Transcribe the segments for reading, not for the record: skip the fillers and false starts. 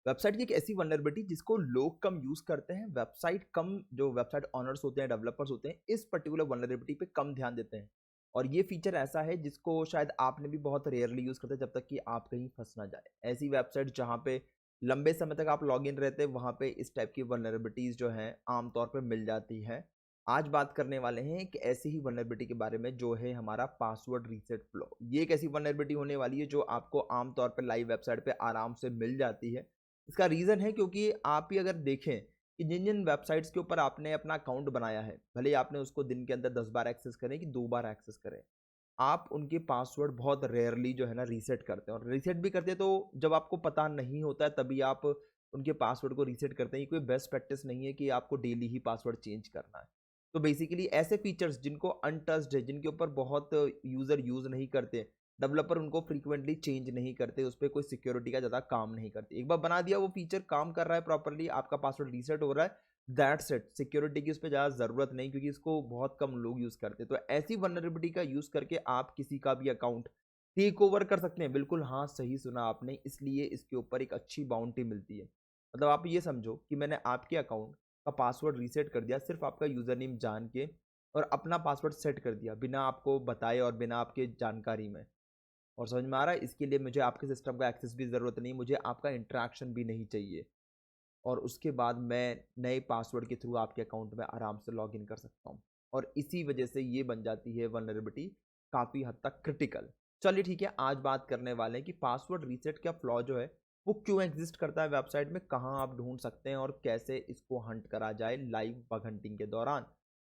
Website की एक ऐसी वल्नरेबिलिटी जिसको लोग कम यूज करते हैं, वेबसाइट कम, जो वेबसाइट ऑनर्स होते हैं, डेवलपर्स होते हैं, इस पर्टिकुलर वल्नरेबिलिटी पे कम ध्यान देते हैं। और ये फीचर ऐसा है जिसको शायद आपने भी बहुत रेयरली यूज करते हैं, जब तक कि आप कहीं फंस ना जाए। ऐसी वेबसाइट जहाँ पे लंबे समय तक आप लॉग इन रहते हैं, वहाँ पे इस टाइप की वल्नरेबिलिटीज जो हैं आमतौर पर मिल जाती है। आज बात करने वाले हैं एक ऐसी ही वल्नरेबिलिटी के बारे में जो है हमारा पासवर्ड रीसेट फ्लॉ। ये एक ऐसी वल्नरेबिलिटी होने वाली है जो आपको आमतौर पर लाइव वेबसाइट पे आराम से मिल जाती है। इसका रीज़न है क्योंकि आप ही अगर देखें कि जिन जिन वेबसाइट्स के ऊपर आपने अपना अकाउंट बनाया है, भले ही आपने उसको दिन के अंदर 10 बार एक्सेस करें कि 2 बार एक्सेस करें, आप उनके पासवर्ड बहुत रेयरली जो है ना रीसेट करते हैं। और रीसेट भी करते हैं तो जब आपको पता नहीं होता है तभी आप उनके पासवर्ड को रीसेट करते हैं। ये कोई बेस्ट प्रैक्टिस नहीं है कि आपको डेली ही पासवर्ड चेंज करना है। तो बेसिकली ऐसे फीचर्स जिनको अनटच्ड है, जिनके ऊपर बहुत यूज़र यूज़ नहीं करते, डेवलपर उनको फ्रीक्वेंटली चेंज नहीं करते, उस पर कोई सिक्योरिटी का ज़्यादा काम नहीं करते। एक बार बना दिया वो फीचर काम कर रहा है प्रॉपरली, आपका पासवर्ड रीसेट हो रहा है, दैट्स इट। सिक्योरिटी की उस पर ज़्यादा ज़रूरत नहीं, क्योंकि इसको बहुत कम लोग यूज़ करते। तो ऐसी वल्नरेबिलिटी का यूज़ करके आप किसी का भी अकाउंट टेक ओवर कर सकते हैं। बिल्कुल हाँ, सही सुना आपने, इसलिए इसके ऊपर एक अच्छी बाउंटी मिलती है। मतलब आप ये समझो कि मैंने आपके अकाउंट का पासवर्ड रीसेट कर दिया सिर्फ आपका यूज़र नेम जान के, और अपना पासवर्ड सेट कर दिया बिना आपको बताए और बिना आपके जानकारी में। और समझ में आ रहा है, इसके लिए मुझे आपके सिस्टम का एक्सेस भी ज़रूरत नहीं, मुझे आपका इंटरेक्शन भी नहीं चाहिए। और उसके बाद मैं नए पासवर्ड के थ्रू आपके अकाउंट में आराम से लॉगिन कर सकता हूँ। और इसी वजह से ये बन जाती है वल्नरेबिलिटी काफ़ी हद तक क्रिटिकल। चलिए ठीक है, आज बात करने वाले हैं कि पासवर्ड रीसेट का फ्लॉ जो है वो क्यों एग्जिस्ट करता है वेबसाइट में, कहाँ आप ढूंढ सकते हैं और कैसे इसको हंट करा जाए लाइव बग हंटिंग के दौरान।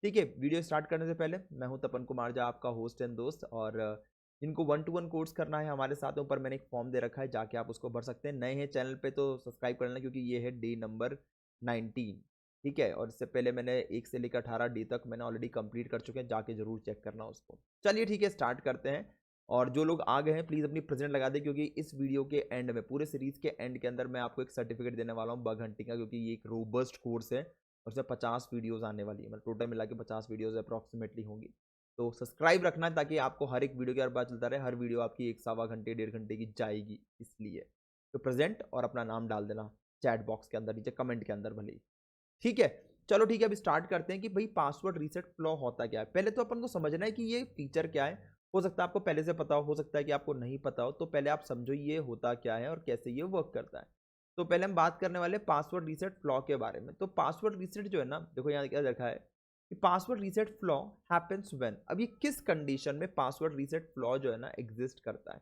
ठीक है, वीडियो स्टार्ट करने से पहले मैं हूं तपन कुमार झा, आपका होस्ट एंड दोस्त। और जिनको 1-to-1 कोर्स करना है हमारे साथ, ऊपर मैंने एक फॉर्म दे रखा है, जाके आप उसको भर सकते हैं। नए हैं चैनल पे तो सब्सक्राइब कर लेना, क्योंकि ये है डे नंबर 19। ठीक है, और इससे पहले मैंने 1 से लेकर 18 डे तक मैंने ऑलरेडी कंप्लीट कर चुके हैं, जाके जरूर चेक करना उसको। चलिए ठीक है, स्टार्ट करते हैं। और जो लोग आ गए हैं प्लीज़ अपनी प्रेजेंट लगा दें, क्योंकि इस वीडियो के एंड में, पूरे सीरीज के एंड के अंदर मैं आपको एक सर्टिफिकेट देने वाला हूँ बग हंटिंग का, क्योंकि ये एक रोबस्ट कोर्स है और उसमें 50 वीडियोज़ आने वाली है। मतलब टोटल मिला के 50 वीडियोज़ अप्रॉक्सीमेटली होंगी। तो सब्सक्राइब रखना है ताकि आपको हर एक वीडियो के बारे में पता चलता रहे। हर वीडियो आपकी 1 सवा घंटे 1.5 घंटे की जाएगी, इसलिए तो प्रेजेंट और अपना नाम डाल देना चैट बॉक्स के अंदर, नीचे कमेंट के अंदर भले ही। ठीक है, चलो ठीक है, अभी स्टार्ट करते हैं कि भाई पासवर्ड रीसेट फ्लॉ होता क्या है। पहले तो अपन को समझना है कि ये फीचर क्या है। हो सकता है आपको पहले से पता हो सकता है कि आपको नहीं पता हो, तो पहले आप समझो ये होता क्या है और कैसे ये वर्क करता है। तो पहले हम बात करने वाले पासवर्ड रीसेट फ्लॉ के बारे में। तो पासवर्ड रीसेट जो है ना, देखो यहाँ क्या लिखा है कि password reset flaw happens when. अब ये किस कंडीशन में पासवर्ड रीसेट फ्लॉ जो है ना एग्जिस्ट करता है।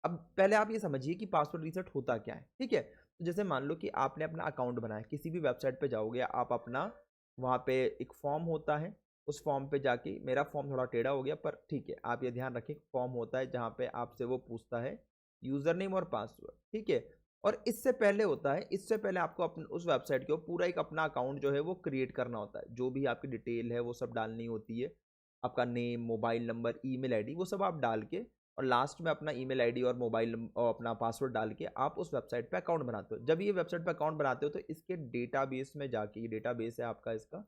अब पहले आप ये समझिए कि पासवर्ड रीसेट होता क्या है। ठीक है, तो जैसे मान लो कि आपने अपना अकाउंट बनाया, किसी भी वेबसाइट पे जाओगे आप, अपना वहाँ पे एक फॉर्म होता है, उस फॉर्म पे जाके, मेरा फॉर्म थोड़ा टेढ़ा हो गया पर ठीक है, आप ये ध्यान रखें, फॉर्म होता है जहाँ पे आपसे वो पूछता है यूज़र नेम और पासवर्ड। ठीक है, और इससे पहले होता है, इससे पहले आपको अपने उस वेबसाइट के पूरा एक अपना अकाउंट जो है वो क्रिएट करना होता है। जो भी आपकी डिटेल है वो सब डालनी होती है, आपका name, mobile number, email ID, वो सब आप डाल के, और लास्ट में अपना ईमेल आईडी और मोबाइल और अपना पासवर्ड डाल के आप उस वेबसाइट पे अकाउंट बनाते हो। जब ये वेबसाइट पे अकाउंट बनाते हो तो इसके डेटाबेस में जाके, ये डेटाबेस है आपका इसका,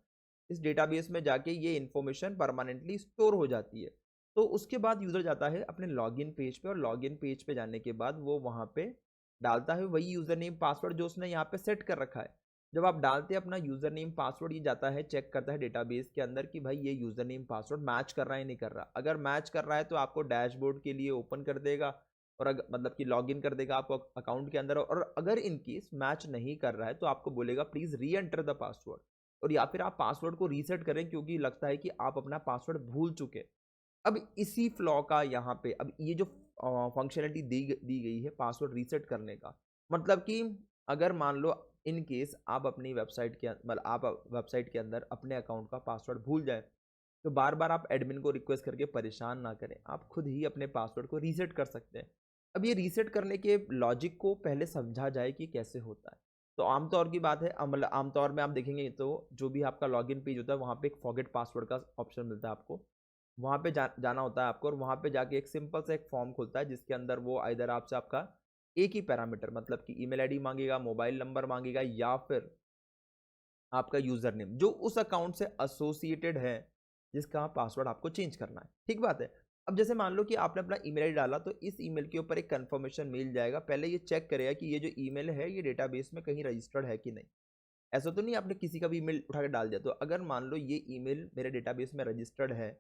इस डेटाबेस में जाके ये इन्फॉर्मेशन परमानेंटली स्टोर हो जाती है। तो उसके बाद यूज़र जाता है अपने लॉगिन पेज पे, और लॉगिन पेज पे जाने के बाद वो वहाँ पे डालता है वही यूज़र नेम पासवर्ड जो उसने यहाँ पे सेट कर रखा है। जब आप डालते हैं अपना यूज़र नेम पासवर्ड, ये जाता है चेक करता है डेटाबेस के अंदर कि भाई ये यूज़र नेम पासवर्ड मैच कर रहा है नहीं कर रहा। अगर मैच कर रहा है तो आपको डैशबोर्ड के लिए ओपन कर देगा, और अगर मतलब कि लॉगिन कर देगा आपको अकाउंट के अंदर। और अगर इन केस मैच नहीं कर रहा है तो आपको बोलेगा प्लीज़ री एंटर द पासवर्ड, और या फिर आप पासवर्ड को रीसेट करें, क्योंकि लगता है कि आप अपना पासवर्ड भूल चुके। अब इसी फ्लॉ का यहाँ पे, अब ये जो फंक्शनलिटी दी गई है पासवर्ड रीसेट करने का, मतलब कि अगर मान लो इन केस आप अपनी वेबसाइट के मतलब आप वेबसाइट के अंदर अपने अकाउंट का पासवर्ड भूल जाए, तो बार बार आप एडमिन को रिक्वेस्ट करके परेशान ना करें, आप खुद ही अपने पासवर्ड को रीसेट कर सकते हैं। अब ये रीसेट करने के लॉजिक को पहले समझा जाए कि कैसे होता है। तो आमतौर की बात है, मतलब आमतौर में आप देखेंगे तो जो भी आपका लॉगिन पेज होता है वहाँ पे एक फॉरगेट पासवर्ड का ऑप्शन मिलता है आपको। वहाँ पे जाना होता है आपको, और वहाँ पे जाके एक सिंपल सा एक फॉर्म खुलता है जिसके अंदर वो आइदर आपसे आपका एक ही पैरामीटर, मतलब कि ईमेल आईडी मांगेगा, मोबाइल नंबर मांगेगा, या फिर आपका यूजर नेम जो उस अकाउंट से एसोसिएटेड है, जिसका पासवर्ड आपको चेंज करना है। ठीक बात है। अब जैसे मान लो कि आपने अपना ईमेल आईडी डाला, तो इस ईमेल के ऊपर एक कंफर्मेशन मेल जाएगा। पहले ये चेक करेगा कि ये जो ईमेल है ये डेटाबेस में कहीं रजिस्टर्ड है कि नहीं। ऐसा तो नहीं आपने किसी का भी ईमेल उठा के डाल दिया। तो अगर मान लो ये ईमेल मेरे डेटाबेस में रजिस्टर्ड है,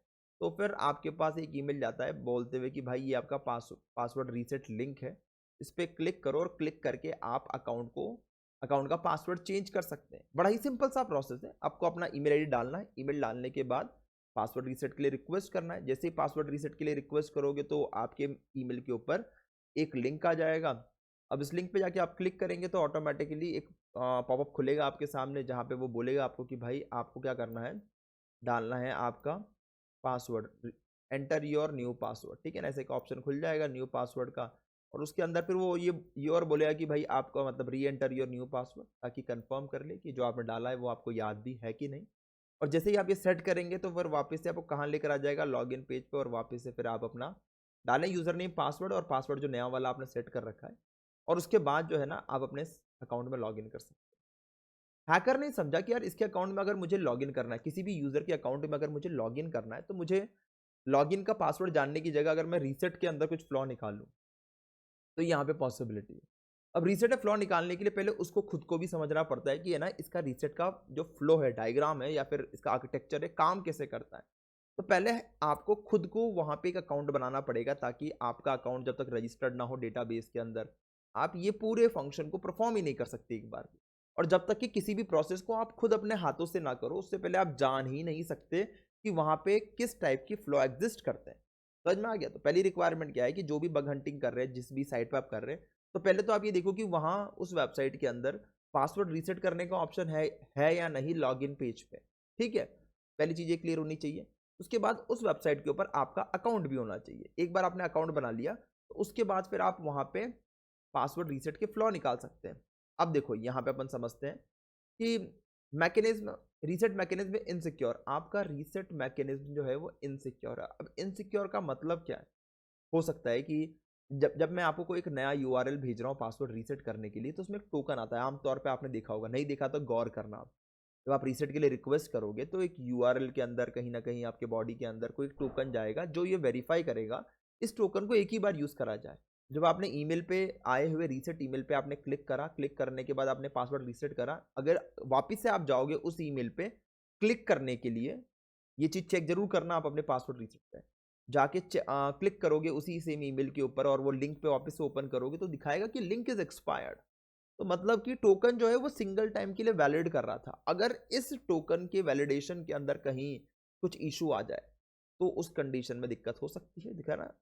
तो फिर आपके पास एक ईमेल जाता है बोलते हुए कि भाई ये आपका पासवर्ड रीसेट लिंक है, इस पर क्लिक करो और क्लिक करके आप अकाउंट का पासवर्ड चेंज कर सकते हैं। बड़ा ही सिंपल सा प्रोसेस है। आपको अपना ईमेल आईडी डालना है, ईमेल डालने के बाद पासवर्ड रीसेट के लिए रिक्वेस्ट करना है। जैसे ही पासवर्ड रीसेट के लिए रिक्वेस्ट करोगे तो आपके ईमेल के ऊपर एक लिंक आ जाएगा। अब इस लिंक पे जाके आप क्लिक करेंगे तो ऑटोमेटिकली एक पॉपअप खुलेगा आपके सामने, जहाँ पे वो बोलेगा आपको कि भाई आपको क्या करना है, डालना है आपका password, enter your new password. ठीक है ना, ऐसे एक ऑप्शन खुल जाएगा न्यू पासवर्ड का, और उसके अंदर फिर वो ये और बोलेगा कि भाई आपका मतलब री एंटर योर न्यू पासवर्ड, ताकि कंफर्म कर ले कि जो आपने डाला है वो आपको याद भी है कि नहीं। और जैसे ही आप ये सेट करेंगे तो फिर वापस से आपको कहाँ लेकर आ जाएगा, लॉगिन पेज पे, और वापस से फिर आप अपना डालें यूजर नेम पासवर्ड, और पासवर्ड जो नया वाला आपने सेट कर रखा है, और उसके बाद जो है ना आप अपने अकाउंट में लॉगिन कर सकते हैं। हैकर ने समझा कि यार इसके अकाउंट में अगर मुझे लॉगिन करना है, किसी भी यूजर के अकाउंट में अगर मुझे लॉगिन करना है, तो मुझे लॉगिन का पासवर्ड जानने की जगह अगर मैं रीसेट के अंदर कुछ फ्लॉ निकाल लूँ, तो यहाँ पे पॉसिबिलिटी है। अब रीसेट फ्लो निकालने के लिए पहले उसको खुद को भी समझना पड़ता है कि है ना इसका रीसेट का जो फ्लो है, डायग्राम है, या फिर इसका आर्किटेक्चर है, काम कैसे करता है। तो पहले आपको खुद को वहाँ पे एक अकाउंट बनाना पड़ेगा, ताकि आपका अकाउंट जब तक रजिस्टर्ड ना हो डेटाबेस के अंदर, आप ये पूरे फंक्शन को परफॉर्म ही नहीं कर सकते एक बार भी। और जब तक कि किसी भी प्रोसेस को आप खुद अपने हाथों से ना करो, उससे पहले आप जान ही नहीं सकते कि वहाँ पे किस टाइप की फ्लो एग्जिस्ट करते हैं। समझ में आ गया? तो पहली रिक्वायरमेंट क्या है कि जो भी बग हंटिंग कर रहे हैं, जिस भी साइट पर आप कर रहे हैं, तो पहले तो आप ये देखो कि वहाँ उस वेबसाइट के अंदर पासवर्ड रीसेट करने का ऑप्शन है या नहीं लॉगिन पेज पे। ठीक है, पहली चीज़ ये क्लियर होनी चाहिए। उसके बाद उस वेबसाइट के ऊपर आपका अकाउंट भी होना चाहिए। एक बार आपने अकाउंट बना लिया तो उसके बाद फिर आप वहाँ पे पासवर्ड रीसेट के फ्लॉ निकाल सकते हैं। अब देखो यहाँ पे अपन समझते हैं कि मैकेनिज्म, रीसेट मैकेनिज्म इनसिक्योर, आपका रीसेट मैकेनिज्म जो है वो इनसिक्योर है। अब इनसिक्योर का मतलब क्या है? हो सकता है कि जब जब मैं आपको कोई एक नया यूआरएल भेज रहा हूँ पासवर्ड रीसेट करने के लिए, तो उसमें एक टोकन आता है। आमतौर पे आपने देखा होगा, नहीं देखा तो गौर करना आप। जब आप रीसेट के लिए रिक्वेस्ट करोगे तो एक यूआरएल के अंदर कहीं ना कहीं आपके बॉडी के अंदर कोई एक टोकन जाएगा, जो ये वेरीफाई करेगा इस टोकन को एक ही बार यूज़ करा जाए। जब आपने ईमेल पे आए हुए रीसेट ईमेल पे आपने क्लिक करा, क्लिक करने के बाद आपने पासवर्ड रीसेट करा, अगर वापस से आप जाओगे उस ईमेल पे क्लिक करने के लिए, ये चीज़ चेक जरूर करना आप अपने पासवर्ड रीसेट पे जाके क्लिक करोगे उसी सेम ईमेल के ऊपर, और वो लिंक पे वापस से ओपन करोगे तो दिखाएगा कि लिंक इज एक्सपायर्ड। तो मतलब कि टोकन जो है वो सिंगल टाइम के लिए वैलिड कर रहा था। अगर इस टोकन के वैलिडेशन के अंदर कहीं कुछ इशू आ जाए तो उस कंडीशन में दिक्कत हो सकती है। दिखा ना,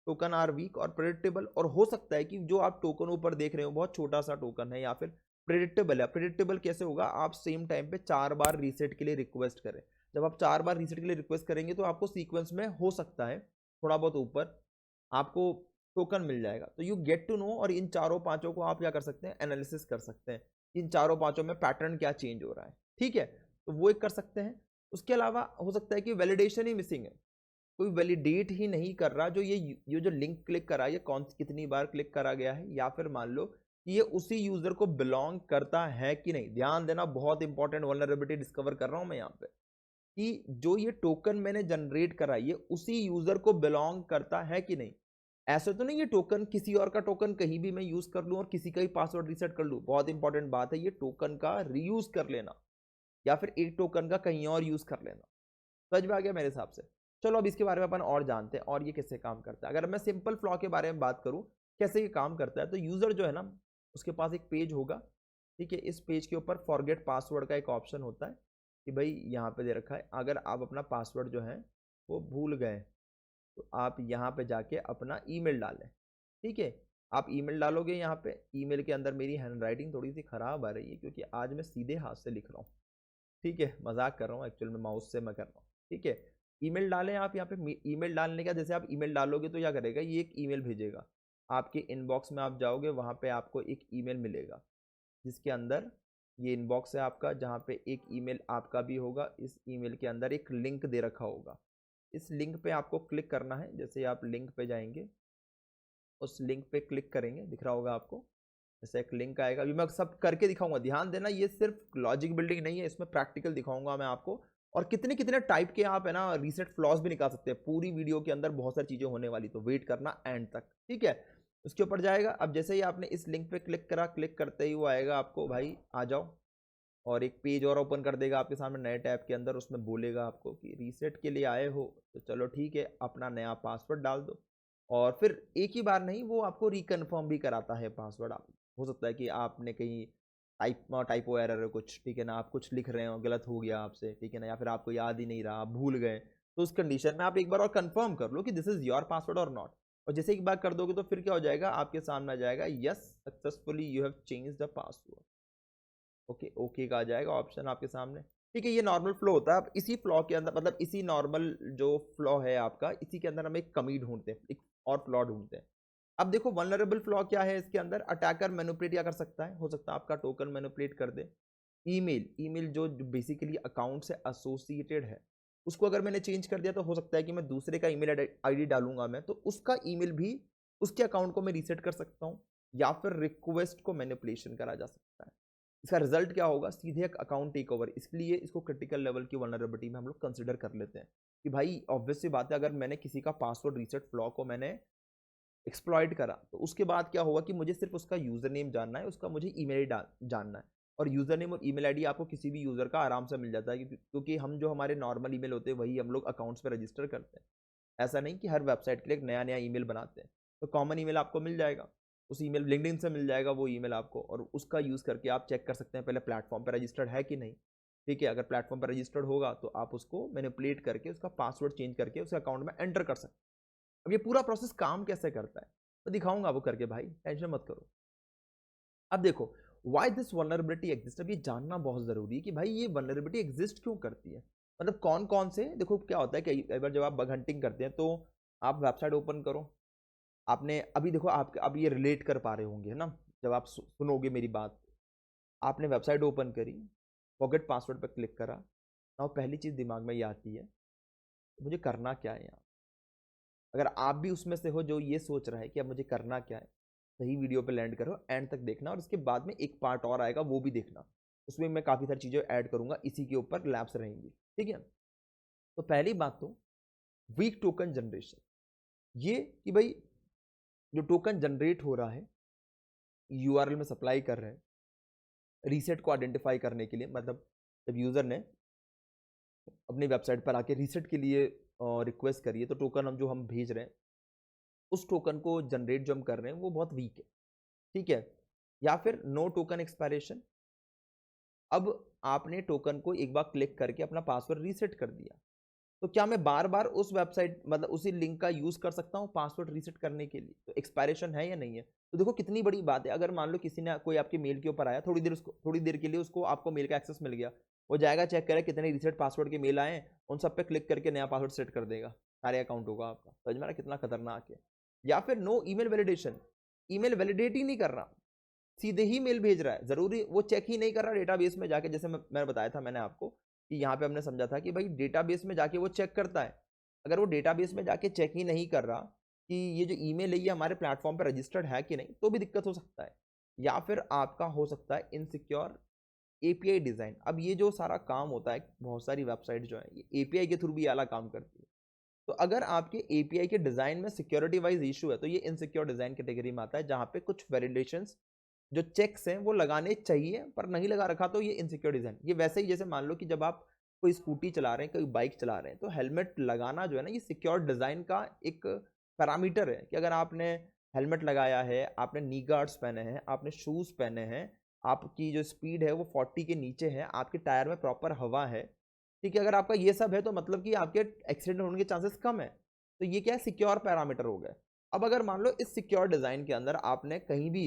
टोकन आर वीक और प्रेडिक्टेबल, और हो सकता है कि जो आप टोकन ऊपर देख रहे हो बहुत छोटा सा टोकन है, या फिर प्रेडिक्टेबल है। प्रेडिक्टेबल कैसे होगा? आप सेम टाइम पे 4 बार रीसेट के लिए रिक्वेस्ट करें। जब आप 4 बार रीसेट के लिए रिक्वेस्ट करेंगे तो आपको सीक्वेंस में हो सकता है थोड़ा बहुत ऊपर आपको टोकन मिल जाएगा। तो यू गेट टू नो, और इन चारों पांचों को आप क्या कर सकते हैं, एनालिसिस कर सकते हैं, इन चारों पांचों में पैटर्न क्या चेंज हो रहा है। ठीक है, तो वो एक कर सकते हैं। उसके अलावा हो सकता है कि वैलिडेशन ही मिसिंग है, कोई वैलिडेट ही नहीं कर रहा, जो ये जो लिंक क्लिक करा ये कौन कितनी बार क्लिक करा गया है, या फिर मान लो कि ये उसी यूजर को बिलोंग करता है कि नहीं। ध्यान देना, बहुत इंपॉर्टेंट वल्नरेबिलिटी डिस्कवर कर रहा हूं मैं यहाँ पे, कि जो ये टोकन मैंने जनरेट करा ये उसी यूजर को बिलोंग करता है कि नहीं। ऐसे तो नहीं ये टोकन किसी और का टोकन कहीं भी मैं यूज कर लूं और किसी का ही पासवर्ड रीसेट कर लूं। बहुत इंपॉर्टेंट बात है, ये टोकन का रीयूज कर लेना, या फिर एक टोकन का कहीं और यूज कर लेना। समझ में आ गया मेरे हिसाब से? चलो अब इसके बारे में अपन और जानते हैं और ये कैसे काम करता है। अगर मैं सिंपल फ्लॉ के बारे में बात करूं कैसे ये काम करता है, तो यूजर जो है ना उसके पास एक पेज होगा। ठीक है, इस पेज के ऊपर फॉरगेट पासवर्ड का एक ऑप्शन होता है कि भाई यहाँ पे दे रखा है, अगर आप अपना पासवर्ड जो है वो भूल गए तो आप यहाँ पे जाके अपना ईमेल डालें। ठीक है, आप ईमेल डालोगे यहाँ पे। ईमेल के अंदर मेरी हैंडराइटिंग थोड़ी सी खराब आ रही है क्योंकि आज मैं सीधे हाथ से लिख रहा हूँ। ठीक है, मजाक कर रहा हूँ, एक्चुअल में माउस से मैं कर रहा हूँ। ठीक है, ईमेल डालें आप यहाँ पे। ईमेल डालने का, जैसे आप ईमेल डालोगे तो क्या करेगा, ये एक ईमेल भेजेगा आपके इनबॉक्स में। आप जाओगे वहाँ पे आपको एक ईमेल मिलेगा जिसके अंदर ये इनबॉक्स है आपका, जहाँ पे एक ईमेल आपका भी होगा। इस ईमेल के अंदर एक लिंक दे रखा होगा, इस लिंक पे आपको क्लिक करना है। जैसे आप लिंक पे जाएंगे, उस लिंक पे क्लिक करेंगे, दिख रहा होगा आपको जैसे एक लिंक आएगा। अभी मैं सब करके दिखाऊंगा, ध्यान देना, ये सिर्फ लॉजिक बिल्डिंग नहीं है, इसमें प्रैक्टिकल दिखाऊंगा मैं आपको। और कितने कितने टाइप के आप है ना रीसेट फ्लॉज भी निकाल सकते हैं। पूरी वीडियो के अंदर बहुत सारी चीजें होने वाली, तो वेट करना एंड तक, ठीक है। उसके ऊपर जाएगा। अब जैसे ही आपने इस लिंक पे क्लिक करा, क्लिक करते ही वो आएगा आपको, भाई आ जाओ, और एक पेज और ओपन कर देगा आपके सामने नए टैब के अंदर। उसमें बोलेगा आपको कि रीसेट के लिए आए हो, तो चलो ठीक है, अपना नया पासवर्ड डाल दो। और फिर एक ही बार नहीं, वो आपको रिकन्फर्म भी कराता है पासवर्ड। आप हो सकता है कि आपने कहीं टाइपो एरर है कुछ, ठीक है ना, आप कुछ लिख रहे हो, गलत हो गया आपसे, ठीक है ना, या फिर आपको याद ही नहीं रहा, आप भूल गए, तो उस कंडीशन में आप एक बार और कंफर्म कर लो कि दिस इज योर पासवर्ड और नॉट। और जैसे एक बार कर दोगे तो फिर क्या हो जाएगा, आपके सामने आ जाएगा yes successfully you have change the password. Okay, okay का आ जाएगा ऑप्शन आपके सामने, ठीक है। ये नॉर्मल फ्लो होता है। अब इसी फ्लो के अंदर, मतलब इसी नॉर्मल जो फ्लो है आपका, इसी के अंदर हम एक कमी ढूंढते हैं, एक और फ्लॉ ढूंढते हैं। अब देखो वल्नरेबल फ्लॉ क्या है इसके अंदर, अटैकर मैनिपुलेट क्या कर सकता है, हो सकता है आपका टोकन मैनिपुलेट कर दे। ईमेल, ईमेल जो बेसिकली अकाउंट से एसोसिएटेड है, उसको अगर मैंने चेंज कर दिया तो हो सकता है कि मैं दूसरे का ईमेल आईडी डालूंगा मैं, तो उसका ईमेल भी उसके अकाउंट को मैं रीसेट कर सकता हूँ। या फिर रिक्वेस्ट को मैनिपुलेशन करा जा सकता है। इसका रिजल्ट क्या होगा, सीधे एक अकाउंट टेक ओवर। इसलिए इसको क्रिटिकल लेवल की वल्नरेबिलिटी में हम लोग कंसिडर कर लेते हैं कि भाई ऑब्वियस सी बात है, अगर मैंने किसी का पासवर्ड रीसेट फ्लॉ को मैंने एक्सप्लॉइट करा, तो उसके बाद क्या होगा कि मुझे सिर्फ उसका यूजर नेम जानना है, उसका मुझे ईमेल जानना है। और यूजर नेम और ईमेल आईडी आपको किसी भी यूजर का आराम से मिल जाता है, क्योंकि हम जो हमारे नॉर्मल ईमेल होते हैं वही हम लोग अकाउंट्स पे रजिस्टर करते हैं। ऐसा नहीं कि हर वेबसाइट के लिए एक नया नया ईमेल बनाते हैं। तो कॉमन ईमेल आपको मिल जाएगा, उस ईमेल लिंक्डइन से मिल जाएगा वो ईमेल आपको, और उसका यूज़ करके आप चेक कर सकते हैं पहले प्लेटफॉर्म पर रजिस्टर्ड है कि नहीं, ठीक है। अगर प्लेटफॉर्म पर रजिस्टर्ड होगा तो आप उसको मैनिपुलेट करके उसका पासवर्ड चेंज करके उसके अकाउंट में एंटर कर सकते हैं। अब ये पूरा प्रोसेस काम कैसे करता है तो दिखाऊंगा आपको करके, भाई टेंशन मत करो। अब देखो वाई दिस वल्नरेबिलिटी एग्जिस्ट, अब ये जानना बहुत जरूरी है कि भाई ये वल्नरेबिलिटी एग्जिस्ट क्यों करती है। मतलब कौन कौन से, देखो क्या होता है कई बार जब आप बग हंटिंग करते हैं तो आप वेबसाइट ओपन करो, आपने अभी देखो आप अब ये रिलेट कर पा रहे होंगे है ना, जब आप सुनोगे मेरी बात। आपने वेबसाइट ओपन करी, फॉरगेट पासवर्ड पर क्लिक करा ना, पहली चीज दिमाग में ये आती है मुझे करना क्या है यहाँ। अगर आप भी उसमें से हो जो ये सोच रहा है कि अब मुझे करना क्या है, सही वीडियो पे लैंड करो, एंड तक देखना, और इसके बाद में एक पार्ट और आएगा वो भी देखना। उसमें मैं काफ़ी सारी चीज़ें ऐड करूंगा, इसी के ऊपर लैब्स रहेंगी, ठीक है। तो पहली बात तो वीक टोकन जनरेशन, ये कि भाई जो टोकन जनरेट हो रहा है यूआरएल में सप्लाई कर रहे हैं रीसेट को आइडेंटिफाई करने के लिए, मतलब जब यूज़र ने अपनी वेबसाइट पर आके रीसेट के लिए रिक्वेस्ट करिए, तो टोकन हम भेज रहे हैं, उस टोकन को जनरेट जो हम कर रहे हैं वो बहुत वीक है, ठीक है। या फिर नो टोकन एक्सपायरेशन, अब आपने टोकन को एक बार क्लिक करके अपना पासवर्ड रीसेट कर दिया, तो क्या मैं बार बार उस वेबसाइट मतलब उसी लिंक का यूज कर सकता हूँ पासवर्ड रीसेट करने के लिए, तो एक्सपायरेशन है या नहीं है। तो देखो कितनी बड़ी बात है, अगर मान लो किसी ने कोई आपके मेल के ऊपर आया, थोड़ी देर के लिए उसको आपको मेल का एक्सेस मिल गया, वो जाएगा चेक करे कितने रीसेट पासवर्ड के मेल आए, उन सब पे क्लिक करके नया पासवर्ड सेट कर देगा, सारे अकाउंट होगा आपका। समझ में आ रहा कितना खतरनाक है। या फिर no email validation, email validate ही नहीं कर रहा, सीधे ही मेल भेज रहा है, जरूरी वो चेक ही नहीं कर रहा डेटाबेस में जाके, जैसे मैंने बताया था मैंने आपको कि यहाँ पे हमने समझा था कि भाई डेटाबेस में जाके वो चेक करता है। अगर वो डेटाबेस में जाके चेक ही नहीं कर रहा कि ये जो ईमेल है ये हमारे प्लेटफॉर्म पर रजिस्टर्ड है कि नहीं, तो भी दिक्कत हो सकता है। या फिर आपका हो सकता है इनसिक्योर एपीआई डिजाइन। अब ये जो सारा काम होता है, बहुत सारी वेबसाइट जो है ये एपीआई के थ्रू भी आला काम करती है। तो अगर आपके एपीआई के डिजाइन में सिक्योरिटी वाइज इशू है तो ये इनसिक्योर डिजाइन कैटेगरी में आता है, जहां पे कुछ वैलिडेशंस जो चेक्स हैं वो लगाने चाहिए पर नहीं लगा रखा, तो ये इनसिक्योर डिजाइन। ये वैसे ही जैसे मान लो कि जब आप कोई स्कूटी चला रहे हैं, कोई बाइक चला रहे हैं, तो हेलमेट लगाना जो है ना, ये सिक्योर डिजाइन का एक पैरामीटर है कि अगर आपने हेलमेट लगाया है, आपने नी गार्ड्स पहने हैं, आपने शूज पहने हैं, आपकी जो स्पीड है वो 40 के नीचे है, आपके टायर में प्रॉपर हवा है, ठीक है। अगर आपका ये सब है तो मतलब कि आपके एक्सीडेंट होने के चांसेस कम है। तो ये क्या है, सिक्योर पैरामीटर हो गया। अब अगर मान लो इस सिक्योर डिजाइन के अंदर आपने कहीं भी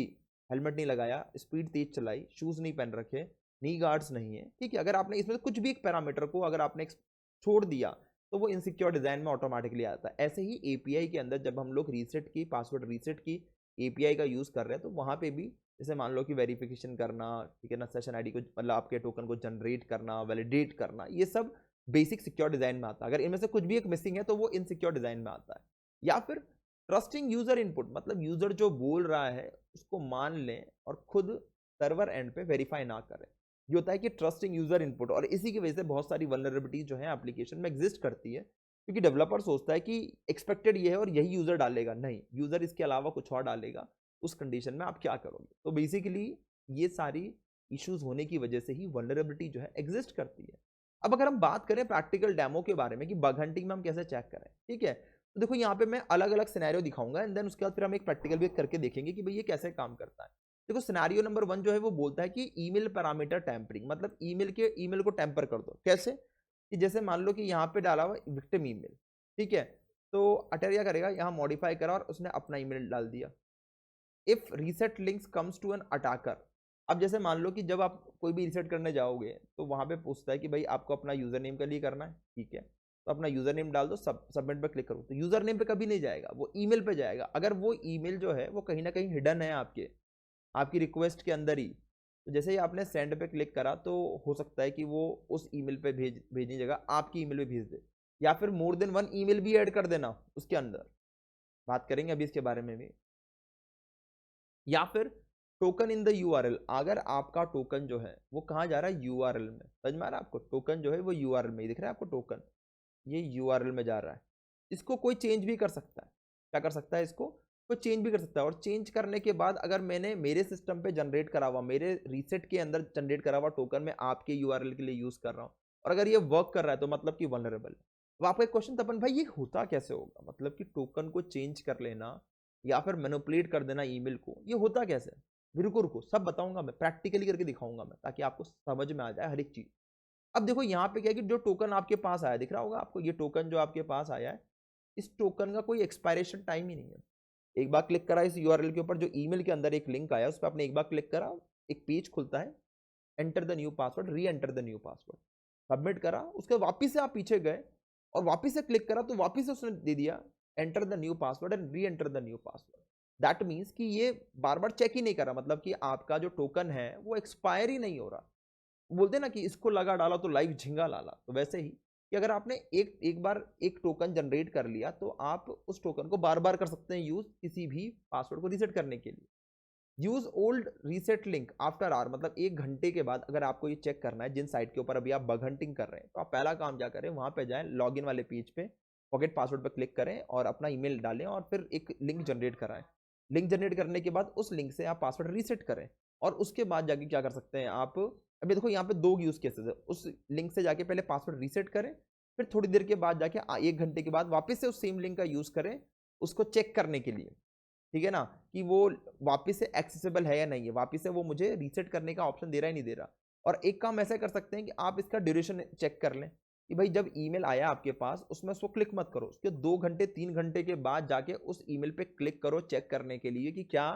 हेलमेट नहीं लगाया, स्पीड तेज चलाई, शूज नहीं पहन रखे, नी गार्ड्स नहीं है, ठीक है, अगर आपने इसमें कुछ भी एक पैरामीटर को अगर आपने छोड़ दिया तो वो इनसिक्योर डिजाइन में ऑटोमेटिकली आता है। ऐसे ही एपीआई के अंदर जब हम लोग रीसेट की पासवर्ड रीसेट की एपीआई का यूज कर रहे हैं, तो वहां पे भी जैसे मान लो कि वेरिफिकेशन करना, ठीक है ना, सेशन आईडी को मतलब आपके टोकन को जनरेट करना, वैलिडेट करना, ये सब बेसिक सिक्योर डिजाइन में आता है। अगर इनमें से कुछ भी एक मिसिंग है तो वो इनसिक्योर डिजाइन में आता है। या फिर ट्रस्टिंग यूजर इनपुट, मतलब यूजर जो बोल रहा है उसको मान लें और खुद सर्वर एंड पे वेरीफाई ना करें। ये होता है कि ट्रस्टिंग यूजर इनपुट, और इसी की वजह से बहुत सारी वल्नरेबिलिटी जो है एप्लीकेशन में एग्जिस्ट करती है, क्योंकि डेवलपर सोचता है कि एक्सपेक्टेड ये है और यही यूजर डालेगा, नहीं, यूजर इसके अलावा कुछ और डालेगा, उस कंडीशन में आप क्या करोगे। तो बेसिकली ये सारी इश्यूज होने की वजह से ही वल्नरेबिलिटी जो है एग्जिस्ट करती है। अब अगर हम बात करें प्रैक्टिकल डेमो के बारे में कि बग हंटिंग में हम कैसे चेक करें, ठीक है, तो देखो यहाँ पे मैं अलग अलग सिनेरियो दिखाऊंगा एंड देन उसके बाद फिर हम एक प्रैक्टिकल भी करके देखेंगे कि भाई ये कैसे काम करता है। देखो सिनेरियो नंबर 1 जो है वो बोलता है कि ईमेल पैरामीटर टेम्परिंग, मतलब ईमेल को टेम्पर कर दो। कैसे कि जैसे मान लो कि यहाँ पे डाला हुआ विक्टिम ईमेल, ठीक है, तो अटैकर क्या करेगा, यहाँ मॉडिफाई करा और उसने अपना ईमेल डाल दिया। If reset links comes to an attacker, अब जैसे मान लो कि जब आप कोई भी रीसेट करने जाओगे तो वहां पे पूछता है कि भाई आपको अपना यूजर नेम के लिए करना है, ठीक है, तो अपना यूजर नेम डाल दो, सबमिट पे क्लिक करो, तो यूजर नेम पे कभी नहीं जाएगा, वो ईमेल पे जाएगा। अगर वो ईमेल जो है वो कहीं ना कहीं हिडन है आपकी रिक्वेस्ट के अंदर ही, तो जैसे ही आपने सेंड पे क्लिक करा तो हो सकता है कि वो उस ईमेल पे भेजनी जगह आपकी ईमेल पे भेज दे, या फिर मोर देन वन ईमेल भी ऐड कर देना उसके अंदर, बात करेंगे अभी इसके बारे में भी। या फिर टोकन इन द यूआरएल, अगर आपका टोकन जो है वो कहाँ जा रहा है, यूआरएल में, समझ में आ रहा है आपको, टोकन जो है वो यूआरएल में ही दिख रहा है आपको, टोकन ये यूआरएल में जा रहा है, इसको कोई चेंज भी कर सकता है। क्या कर सकता है, इसको कोई चेंज भी कर सकता है, और चेंज करने के बाद अगर मैंने मेरे सिस्टम पे जनरेट करा हुआ, मेरे रीसेट के अंदर जनरेट करा हुआ टोकन मैं आपके यूआरएल के लिए यूज कर रहा हूँ, और अगर ये वर्क कर रहा है तो मतलब कि वल्नरेबल है। अब आपका एक क्वेश्चन तपन भाई, ये होता कैसे होगा, मतलब कि टोकन को चेंज कर लेना या फिर मैनिपुलेट कर देना ईमेल को, ये होता कैसे। रुको रुको, सब बताऊंगा मैं, प्रैक्टिकली करके दिखाऊंगा मैं, ताकि आपको समझ में आ जाए हर एक चीज। अब देखो यहाँ पे क्या है कि जो टोकन आपके पास आया, दिख रहा होगा आपको, ये टोकन जो आपके पास आया है, इस टोकन का कोई एक्सपायरेशन टाइम ही नहीं है। एक बार क्लिक करा इस यूआरएल के ऊपर, जो ईमेल के अंदर एक लिंक आया उस पर आपने एक बार क्लिक करा, एक पेज खुलता है, एंटर द न्यू पासवर्ड, री enter the new password, submit करा, उसके वापिस से आप पीछे गए और वापिस से क्लिक करा तो वापिस से उसने दे दिया enter the new password and re enter the new password. That means कि ये बार बार चेक ही नहीं करा, मतलब कि आपका जो टोकन है वो एक्सपायर ही नहीं हो रहा। बोलते ना कि इसको लगा डाला तो लाइव झिंगा लाला, तो वैसे ही कि अगर आपने एक एक बार एक टोकन जनरेट कर लिया तो आप उस टोकन को बार बार कर सकते हैं यूज, किसी भी पासवर्ड को रीसेट करने के लिए। Use old reset link after hour, मतलब 1 घंटे के बाद अगर आपको ये चेक करना है जिन साइट के ऊपर अभी आप बग हंटिंग कर रहे हैं, तो आप पहला काम क्या करें, वहां पे जाएं, लॉगिन वाले पेज पे फॉरगेट पासवर्ड पर क्लिक करें और अपना ईमेल डालें और फिर एक लिंक जनरेट कराएं। लिंक जनरेट करने के बाद उस लिंक से आप पासवर्ड रीसेट करें, और उसके बाद जाके क्या कर सकते हैं आप, अभी देखो यहाँ पे 2 यूज केसेस है, उस लिंक से जाके पहले पासवर्ड रीसेट करें, फिर थोड़ी देर के बाद जाके 1 घंटे के बाद वापस से उस सेम लिंक का यूज करें उसको चेक करने के लिए, ठीक है ना, कि वो वापस से एक्सेसिबल है या नहीं है, वापस से वो मुझे रीसेट करने का ऑप्शन दे रहा है नहीं दे रहा। और एक काम ऐसा कर सकते हैं कि आप इसका ड्यूरेशन चेक कर लें कि भाई जब ईमेल आया आपके पास उसमें उसको क्लिक मत करो, उसके 2 घंटे 3 घंटे के बाद जाके उस ईमेल पे क्लिक करो चेक करने के लिए कि क्या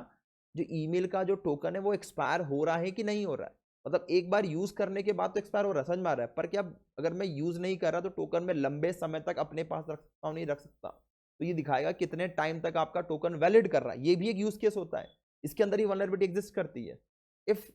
जो ईमेल का जो टोकन है वो एक्सपायर हो रहा है कि नहीं हो रहा है। मतलब एक बार यूज करने के बाद तो एक्सपायर हो रहा है, समझ में आ रहा है, पर क्या अगर मैं यूज नहीं कर रहा तो टोकन में लंबे समय तक अपने पास रख सकता हूँ, नहीं रख सकता, तो ये दिखाएगा कितने टाइम तक आपका टोकन वैलिड कर रहा है, ये भी एक यूज केस होता है, इसके अंदर ही वल्नरेबिलिटी एग्जिस्ट करती है। इफ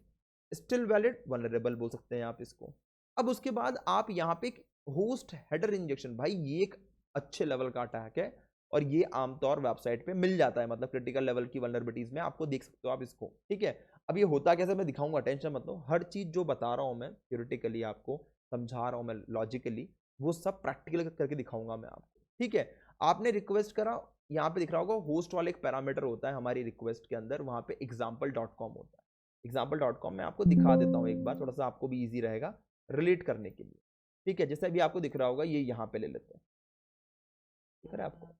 स्टिल वैलिड, वल्नरेबल बोल सकते हैं आप इसको। अब उसके बाद आप यहाँ पे होस्ट हेडर इंजेक्शन, भाई ये एक अच्छे लेवल का अटैक है और ये आमतौर वेबसाइट पे मिल जाता है, मतलब क्रिटिकल लेवल की वल्नरेबिलिटीज में आपको देख सकते हो आप इसको, ठीक है। अब ये होता कैसे मैं दिखाऊंगा, टेंशन मत लो, हर चीज जो बता रहा हूं मैं थ्योरेटिकली आपको समझा रहा हूं मैं लॉजिकली, वो सब प्रैक्टिकल करके दिखाऊंगा मैं आपको, ठीक है। आपने रिक्वेस्ट करा, यहाँ पे दिख रहा होगा होस्ट वाला एक पैरामीटर होता है हमारी रिक्वेस्ट के अंदर, वहां पे example.com होता है। example.com मैं आपको दिखा देता हूँ एक बार, थोड़ा सा आपको भी इजी रहेगा रिलेट करने के लिए, ठीक है। जैसे अभी आपको दिख रहा होगा, ये यहाँ पे ले लेते हैं, दिख रहा है आपको,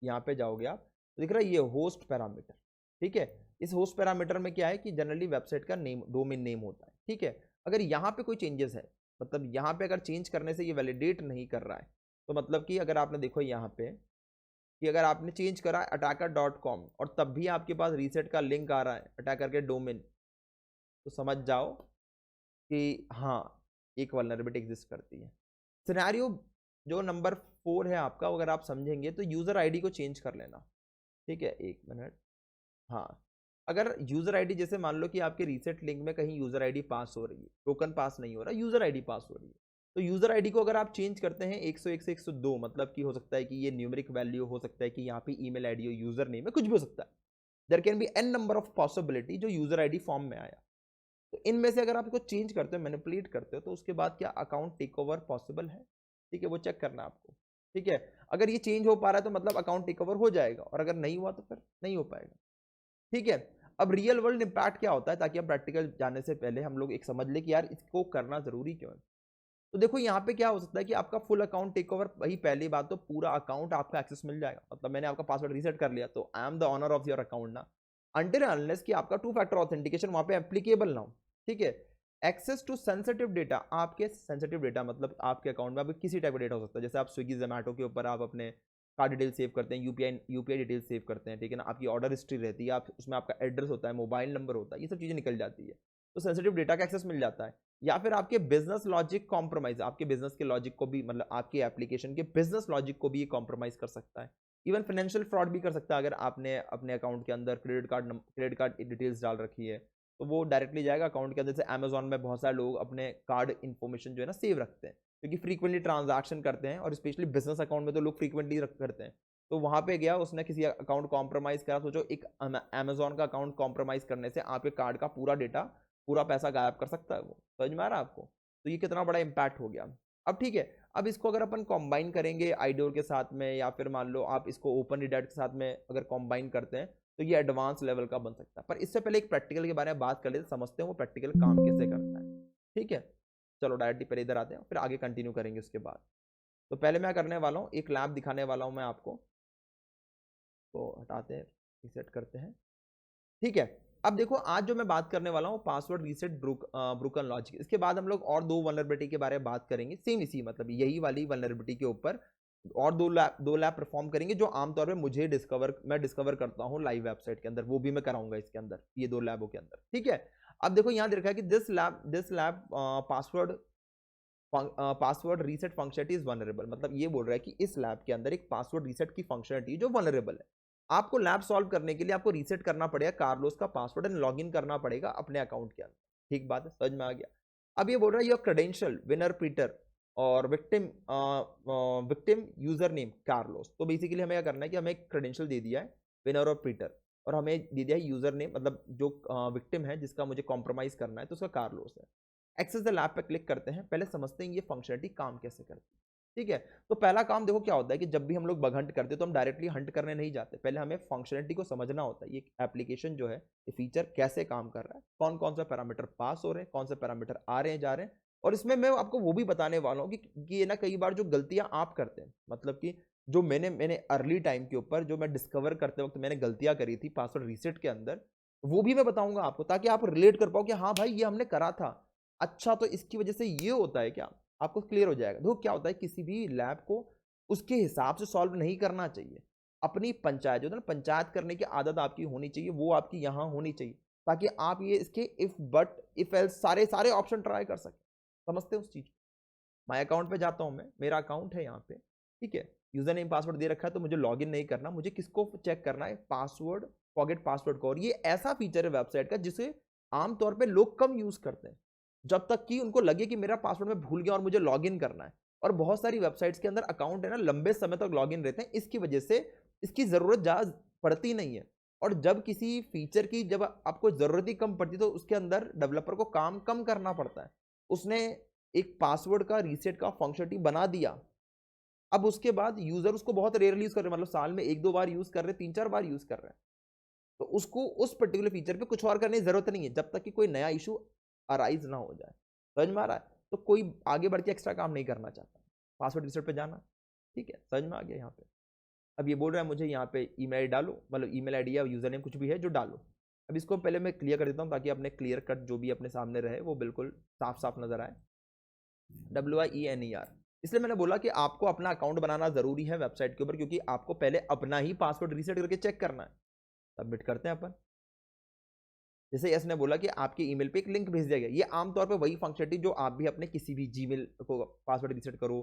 यहाँ पे जाओगे आप तो दिख रहा है ये होस्ट पैरामीटर, ठीक है। इस होस्ट पैरामीटर में क्या है कि जनरली वेबसाइट का नेम डोमेन नेम होता है, ठीक है। अगर यहाँ पे कोई चेंजेस है, मतलब यहाँ पे अगर चेंज करने से ये वैलिडेट नहीं कर रहा है, तो मतलब कि अगर आपने देखो यहाँ पे कि अगर आपने चेंज करा attacker.com और तब भी आपके पास रीसेट का लिंक आ रहा है अटैकर के डोमेन, तो समझ जाओ कि हाँ एक वल्नरेबिलिटी एग्जिस्ट करती है। सिनेरियो जो नंबर 4 है आपका, अगर आप समझेंगे तो यूजर आईडी को चेंज कर लेना, ठीक है, 1 मिनट। हाँ, अगर यूजर आईडी जैसे मान लो कि आपके रीसेट लिंक में कहीं यूजर आईडी पास हो रही है, टोकन पास नहीं हो रहा, यूजर आईडी पास हो रही है, तो यूजर आईडी को अगर आप चेंज करते हैं 101 से 102, मतलब कि हो सकता है कि ये न्यूमेरिक वैल्यू हो सकता है कि यहाँ पे ईमेल आईडी हो, यूजर नेम है, कुछ भी हो सकता है, there can be an number of possibility जो यूजर आईडी फॉर्म में आया, तो इनमें से अगर आप इसको चेंज करते हो, मैनिपुलेट करते हो, तो उसके बाद क्या अकाउंट टेक ओवर पॉसिबल है? ठीक है, वो चेक करना है आपको। ठीक है, अगर ये चेंज हो पा रहा है तो मतलब अकाउंट टेक ओवर हो जाएगा, और अगर नहीं हुआ तो फिर नहीं हो पाएगा। ठीक है, अब रियल वर्ल्ड इम्पैक्ट क्या होता है, ताकि हम प्रैक्टिकल जाने से पहले हम लोग एक समझ ले कि यार इसको करना जरूरी क्यों है। तो देखो यहाँ पे क्या हो सकता है कि आपका फुल अकाउंट टेक ओवर, वही पहली बात तो पूरा अकाउंट आपका एक्सेस मिल जाएगा, मतलब मैंने आपका पासवर्ड रीसेट कर लिया तो I am the owner of your account ना, अनटिल अनलेस कि आपका टू फैक्टर ऑथेंटिकेशन वहां पे एप्लीकेबल ना हो। ठीक है, एक्सेस टू सेंसिटिव डेटा, आपके सेंसिटिव डेटा मतलब आपके अकाउंट में आपके किसी टाइप का डेटा हो सकता है, जैसे आप स्विगी जोमेटो के ऊपर आप अपने कार्ड डिटेल सेव करते हैं, यूपीआई डिटेल सेव करते हैं, ठीक है ना, आपकी ऑर्डर हिस्ट्री रहती है, आप उसमें आपका एड्रेस होता है, मोबाइल नंबर होता है, ये सब चीज़ें निकल जाती है, तो सेंसिटिव डेटा का एक्सेस मिल जाता है। या फिर आपके बिजनेस लॉजिक कॉम्प्रोमाइज, आपके बिजनेस के लॉजिक को भी, मतलब आपके एप्लीकेशन के बिजनेस लॉजिक को भी ये कॉम्प्रोमाइज कर सकता है। इवन फाइनेंशियल फ्रॉड भी कर सकता है, अगर आपने अपने अकाउंट के अंदर क्रेडिट कार्ड डिटेल्स डाल रखी है तो वो डायरेक्टली जाएगा अकाउंट के अंदर। जैसे अमेजॉन में बहुत सारे लोग अपने कार्ड इन्फॉर्मेशन जो है ना सेव रखते हैं, क्योंकि फ्रीक्वेंटली ट्रांजैक्शन करते हैं, और स्पेशली बिजनेस अकाउंट में तो लोग फ्रीक्वेंटली करते हैं। तो वहां पे गया, उसने किसी अकाउंट कॉम्प्रोमाइज करा, सोचो एक अमेजॉन का अकाउंट कॉम्प्रोमाइज करने से आपके कार्ड का पूरा डेटा, पूरा पैसा गायब कर सकता है वो, समझ में आ रहा है आपको? तो ये कितना बड़ा इंपैक्ट हो गया। अब ठीक है, अब इसको अगर अपन कंबाइन करेंगे आईडोर के साथ में, या फिर मान लो आप इसको ओपन रिडाइट के साथ में अगर कंबाइन करते हैं, तो ये एडवांस लेवल का बन सकता है। पर इससे पहले एक प्रैक्टिकल के बारे में बात कर लेते, समझते हैं वो प्रैक्टिकल काम कैसे करता है। ठीक है, चलो डायरेक्टली पहले इधर आते हैं, फिर आगे कंटिन्यू करेंगे उसके बाद। तो पहले मैं करने वाला हूँ, एक लैब दिखाने वाला हूँ मैं आपको, तो हटाते हैं, रिसेट करते हैं। ठीक है, अब देखो आज जो मैं बात करने वाला हूँ पासवर्ड रीसेट ब्रोकन लॉजिक, इसके बाद हम लोग और दो वल्नरेबिलिटी के बारे में बात करेंगे, सेम इसी मतलब यही वाली वल्नरेबिलिटी के ऊपर और दो लैब परफॉर्म करेंगे, जो आमतौर पे मैं डिस्कवर करता हूँ लाइव वेबसाइट के अंदर, वो भी मैं कराऊंगा इसके अंदर, ये दो लैबों के अंदर। ठीक है, अब देखो यहाँ दे रखा है कि this lab password reset functionality is vulnerable, मतलब ये बोल रहा है कि इस लैब के अंदर एक पासवर्ड रीसेट की फंक्शनलिटी जो वनरेबल है। आपको लैब सॉल्व करने के लिए आपको रीसेट करना पड़ेगा कार्लोस का पासवर्ड एंड लॉगिन करना पड़ेगा अपने अकाउंट के अंदर। ठीक बात है, समझ में आ गया? अब ये बोल रहा है योर क्रेडेंशियल विनर पीटर और विक्टिम यूजर नेम कार्लोस। तो बेसिकली हमें क्या करना है कि हमें एक क्रेडेंशियल दे दिया है विनर और पीटर, और हमें दे दिया है यूजर नेम, मतलब जो विक्टिम है जिसका मुझे कॉम्प्रोमाइज करना है तो उसका कार्लोस है। एक्सेस द लैब पे क्लिक करते हैं, पहले समझते हैं ये फंक्शनलिटी काम कैसे करती है। ठीक है, तो पहला काम देखो क्या होता है कि जब भी हम लोग बग हंट करते हैं तो हम डायरेक्टली हंट करने नहीं जाते, पहले हमें फंक्शनलिटी को समझना होता है, ये एप्लीकेशन जो है, ये फीचर कैसे काम कर रहा है, कौन कौन सा पैरामीटर पास हो रहे हैं, कौन से पैरामीटर आ रहे हैं जा रहे हैं। और इसमें मैं आपको वो भी बताने वाला हूँ कि ये ना कई बार जो गलतियां आप करते हैं, मतलब कि जो मैंने अर्ली टाइम के ऊपर जो मैं डिस्कवर करते वक्त मैंने गलतियां करी थी पासवर्ड रीसेट के अंदर, वो भी मैं बताऊंगा आपको, ताकि आप रिलेट कर पाओ कि हाँ भाई ये हमने करा था, अच्छा तो इसकी वजह से ये होता है क्या, आपको क्लियर हो जाएगा। देखो क्या होता है, किसी भी लैब को उसके हिसाब से सॉल्व नहीं करना चाहिए, अपनी पंचायत जो है ना, पंचायत करने की आदत आपकी होनी चाहिए, वो आपकी यहाँ होनी चाहिए, ताकि आप ये इसके इफ बट इफ एल्स सारे सारे ऑप्शन ट्राई कर सकें। समझते हैं उस चीज? माई अकाउंट पे जाता हूं मैं, मेरा अकाउंट है यहाँ पे, ठीक है, यूजर नेम पासवर्ड दे रखा है, तो मुझे लॉगिन नहीं करना, मुझे किसको चेक करना है, पासवर्ड फॉरगेट पासवर्ड को। और ये ऐसा फीचर है वेबसाइट का जिसे आमतौर पे लोग कम यूज करते हैं, जब तक कि उनको लगे कि मेरा पासवर्ड मैं भूल गया और मुझे लॉगिन करना है। और बहुत सारी वेबसाइट्स के अंदर अकाउंट है ना लंबे समय तक लॉगिन रहते हैं, इसकी वजह से इसकी जरूरत ज्यादा पड़ती नहीं है। और जब किसी फीचर की जब आपको जरूरत ही कम पड़ती है, तो उसके अंदर डेवलपर को काम कम करना पड़ता है। उसने एक पासवर्ड का रीसेट का फंक्शनलिटी बना दिया, अब उसके बाद यूजर उसको बहुत रेयरली यूज कर रहे हैं, मतलब साल में एक दो बार यूज कर रहे हैं, तीन चार बार यूज कर रहे हैं, तो उसको उस पर्टिकुलर फीचर पे कुछ और करने की जरूरत नहीं है, जब तक कि कोई नया इशू अराइज ना हो जाए। समझ में आ रहा है? तो कोई आगे बढ़ के एक्स्ट्रा काम नहीं करना चाहता, पासवर्ड रीसेट पे जाना। ठीक है, समझ में आ गया यहाँ पे? अब ये बोल रहा है मुझे यहाँ पे ईमेल डालो, मतलब ईमेल आईडी या यूजर नेम कुछ भी है जो डालो। अब इसको पहले मैं क्लियर कर देता हूँ, ताकि अपने क्लियर कट जो भी अपने सामने रहे वो बिल्कुल साफ साफ नजर आए। WIENER, इसलिए मैंने बोला कि आपको अपना अकाउंट बनाना जरूरी है वेबसाइट के ऊपर, क्योंकि आपको पहले अपना ही पासवर्ड रीसेट करके चेक करना है। सबमिट करते हैं अपन। जैसे यस ने बोला कि आपके ईमेल पे एक लिंक भेज दिया गया, ये आमतौर पे वही फंक्शनलिटी जो आप भी अपने किसी भी जीमेल को पासवर्ड रीसेट करो,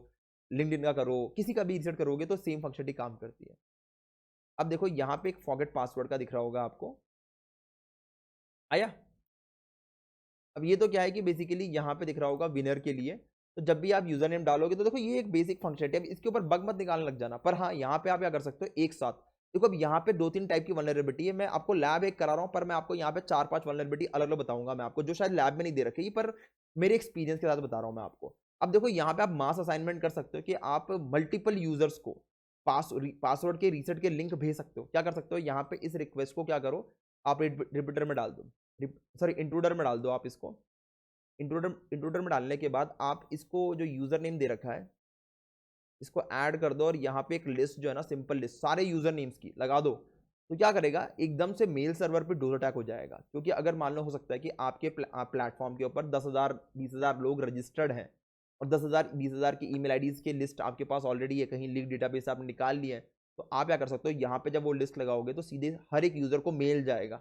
लिंक्डइन का करो, किसी का भी रीसेट करोगे तो सेम फंक्शनलिटी काम करती है। अब देखो यहाँ पे एक फॉरगेट पासवर्ड का दिख रहा होगा आपको, आया? अब ये तो क्या है कि बेसिकली यहाँ पे दिख रहा होगा विनर के लिए, तो जब भी आप यूजर नेम डालोगे तो देखो ये एक बेसिक फंक्शनलिटी है, इसके ऊपर बग मत निकालने लग जाना। पर हाँ, यहाँ पे आप क्या कर सकते हो, एक साथ देखो अब यहाँ पे 2-3 टाइप की वल्नरेबिलिटी है, मैं आपको लैब एक करा रहा हूँ, पर मैं आपको यहाँ पे 4-5 वल्नरेबिलिटी अलग-अलग बताऊंगा मैं आपको, जो शायद लैब में नहीं दे रखी, पर मेरे एक्सपीरियंस के साथ बता रहा हूँ मैं आपको। अब देखो यहाँ पे आप मास असाइनमेंट कर सकते हो कि आप मल्टीपल यूजर्स को पासवर्ड के रीसेट के लिंक भेज सकते हो। क्या कर सकते हो, यहाँ पे इस रिक्वेस्ट को क्या करो, आप रिपीटर में डाल दो, सॉरी इंट्रूडर में डाल दो आप इसको। इंट्रूडर में डालने के बाद आप इसको जो यूजर नेम दे रखा है इसको ऐड कर दो, और यहाँ पे एक लिस्ट जो है ना, सिंपल लिस्ट सारे यूजर नेम्स की लगा दो। तो क्या करेगा, एकदम से मेल सर्वर पे डोज अटैक हो जाएगा। क्योंकि अगर मान लो हो सकता है कि आपके प्लेटफॉर्म के ऊपर 10,000 20,000 लोग रजिस्टर्ड हैं, और 10,000 20,000 की ईमेल आईडीज की लिस्ट आपके पास ऑलरेडी है, कहीं लीक डेटाबेस आपने निकाल लिया है। तो आप क्या कर सकते हो, यहाँ पे जब वो लिस्ट लगाओगे तो सीधे हर एक यूजर को मेल जाएगा।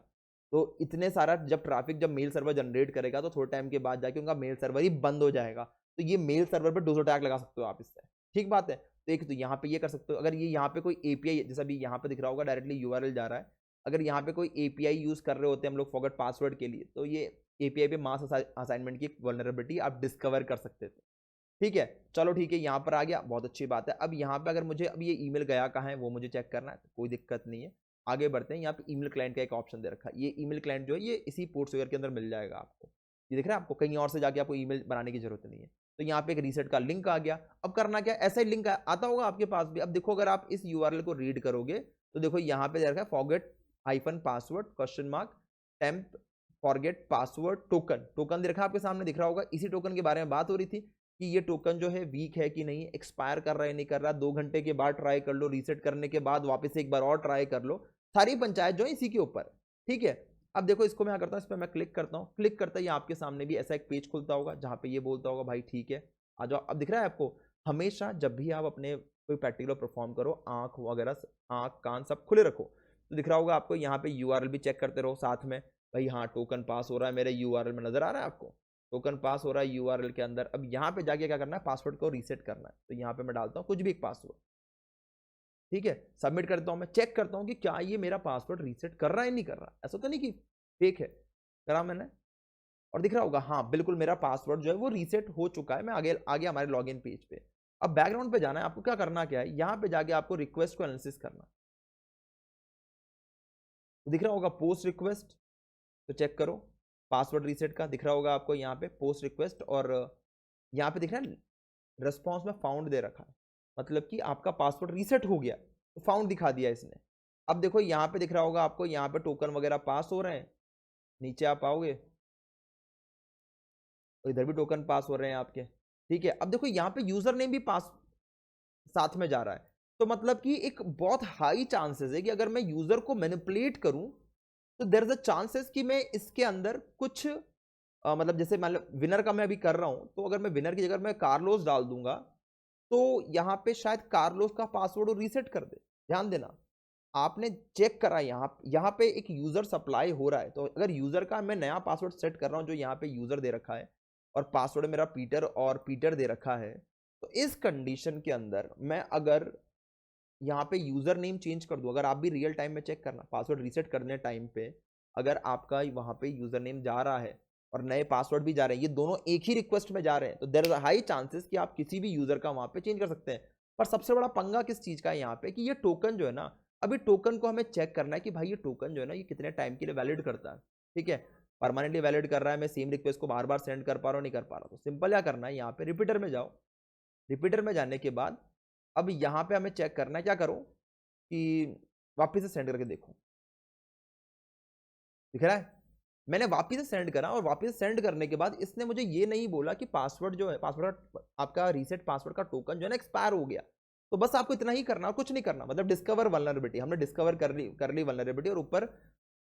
तो इतने सारा जब ट्रैफिक, जब मेल सर्वर जनरेट करेगा तो थोड़े टाइम के बाद जाके उनका मेल सर्वर ही बंद हो जाएगा। तो ये मेल सर्वर पर डोज अटैक लगा सकते हो आप इससे। ठीक बात है। तो एक तो यहाँ पे ये कर सकते हो। अगर ये यहाँ पे कोई एपीआई, जैसा भी यहाँ पे दिख रहा होगा डायरेक्टली यूआरएल जा रहा है, अगर यहाँ पे कोई एपीआई यूज कर रहे होते हैं हम लोग फॉरगेट पासवर्ड के लिए, तो ये एपीआई पे मास असाइनमेंट की वल्नरेबिलिटी आप डिस्कवर कर सकते थे। ठीक है, चलो ठीक है, यहाँ पर आ गया, बहुत अच्छी बात है। अब यहाँ पे अगर मुझे अब ये ईमेल गया कहाँ है वो मुझे चेक करना है, तो कोई दिक्कत नहीं है। आगे बढ़ते हैं। यहाँ पे ईमेल क्लाइंट का एक ऑप्शन दे रखा है। ये ईमेल क्लाइंट जो है ये इसी पोर्टफोलियो के अंदर मिल जाएगा आपको। ये दिख रहा है आपको, कहीं और से जाके आपको ईमेल बनाने की जरूरत नहीं है। तो यहाँ पे एक रीसेट का लिंक आ गया। अब करना क्या, ऐसा ही लिंक आता होगा आपके पास भी। अब देखो अगर आप इस यूआरएल को रीड करोगे तो देखो यहाँ पे दे रखा है forget hyphen password question mark temp forget password token. Token दे रखा है आपके सामने, दिख रहा होगा। इसी टोकन के बारे में बात हो रही थी कि ये टोकन जो है वीक है कि नहीं, एक्सपायर कर रहा है नहीं कर रहा, 2 घंटे के बाद ट्राई कर लो, रीसेट करने के बाद वापस एक बार और ट्राई कर लो। सारी पंचायत जो है इसी के ऊपर। ठीक है, अब देखो इसको मैं क्या करता हूँ, इस पर मैं क्लिक करता हूँ। क्लिक करता ही आपके सामने भी ऐसा एक पेज खुलता होगा जहाँ पे ये बोलता होगा भाई ठीक है आ जाओ। अब दिख रहा है आपको, हमेशा जब भी आप अपने कोई प्रैक्टिकल परफॉर्म करो, आंख वगैरह, आंख कान सब खुले रखो। तो दिख रहा होगा आपको यहाँ पे यूआरएल भी चेक करते रहो साथ में। भाई हाँ, टोकन पास हो रहा है मेरे यूआरएल में, नजर आ रहा है आपको, टोकन पास हो रहा है यूआरएल के अंदर। अब यहाँ पे जाके क्या करना है, पासवर्ड को रीसेट करना है। तो यहाँ पे मैं डालता हूँ कुछ भी एक पासवर्ड। ठीक है, सबमिट करता हूँ। मैं चेक करता हूँ कि क्या ये मेरा पासवर्ड रीसेट कर रहा है नहीं कर रहा, ऐसा तो नहीं कि फेक है। करा मैंने, और दिख रहा होगा हाँ बिल्कुल मेरा पासवर्ड जो है वो रीसेट हो चुका है। मैं आगे आगे हमारे लॉगिन पेज पे। अब बैकग्राउंड पे जाना है आपको। क्या करना क्या है, यहाँ पे जाके आपको रिक्वेस्ट को एनालिसिस करना। तो दिख रहा होगा पोस्ट रिक्वेस्ट, तो चेक करो पासवर्ड रीसेट का। दिख रहा होगा आपको यहाँ पे पोस्ट रिक्वेस्ट, और यहाँ पे दिख रहा है रेस्पॉन्स में फाउंड दे रखा है, मतलब कि आपका पासवर्ड रीसेट हो गया, तो फाउंड दिखा दिया इसने। अब देखो यहाँ पे दिख रहा होगा आपको, यहाँ पे टोकन वगैरह पास हो रहे हैं। नीचे आप आओगे तो इधर भी टोकन पास हो रहे हैं आपके। ठीक है, अब देखो यहाँ पे यूजर नेम भी पास साथ में जा रहा है। तो मतलब कि एक बहुत हाई चांसेस है कि अगर मैं यूजर को मैनिपुलेट करूं तो देयर इज अ चांसेस कि मैं इसके अंदर कुछ मतलब जैसे मान लो विनर का मैं अभी कर रहा हूं, तो अगर मैं विनर की जगह मैं कार्लोस डाल दूंगा तो यहाँ पे शायद कार्लोस का पासवर्ड रीसेट कर दे। ध्यान देना, आपने चेक करा यहाँ पे एक यूजर सप्लाई हो रहा है। तो अगर यूजर का मैं नया पासवर्ड सेट कर रहा हूँ जो यहाँ पे यूजर दे रखा है, और पासवर्ड मेरा पीटर और पीटर दे रखा है, तो इस कंडीशन के अंदर मैं अगर यहाँ पे यूजर नेम चेंज कर दूं, अगर आप भी रियल टाइम में चेक करना पासवर्ड रीसेट करने टाइम पे, अगर आपका वहां पे यूजर नेम जा रहा है और नए पासवर्ड भी जा रहे हैं, ये दोनों एक ही रिक्वेस्ट में जा रहे हैं, तो there is a high chances कि आप किसी भी यूजर का वहां पे चेंज कर सकते हैं। पर सबसे बड़ा पंगा किस चीज का है यहाँ पे, कि ये टोकन जो है ना, अभी टोकन को हमें चेक करना है कि भाई ये टोकन जो है ना ये कितने टाइम के लिए वैलिड करता है। ठीक है, परमानेंटली वैलिड कर रहा है, मैं सेम रिक्वेस्ट को बार बार सेंड कर पा रहा हूँ नहीं कर पा रहा, तो सिंपल क्या करना है, यहाँ पे रिपीटर में जाओ। रिपीटर में जाने के बाद अब यहाँ पे हमें चेक करना है, क्या करो कि वापिस से सेंड करके देखो। दिख रहा है, मैंने वापिस से सेंड करा, और वापिस से सेंड करने के बाद इसने मुझे ये नहीं बोला कि पासवर्ड जो है, पासवर्ड आपका रीसेट पासवर्ड का टोकन जो है ना एक्सपायर हो गया। तो बस आपको इतना ही करना, कुछ नहीं करना। मतलब डिस्कवर वल्नरेबिलिटी, हमने डिस्कवर कर ली वल्नरेबिलिटी, और ऊपर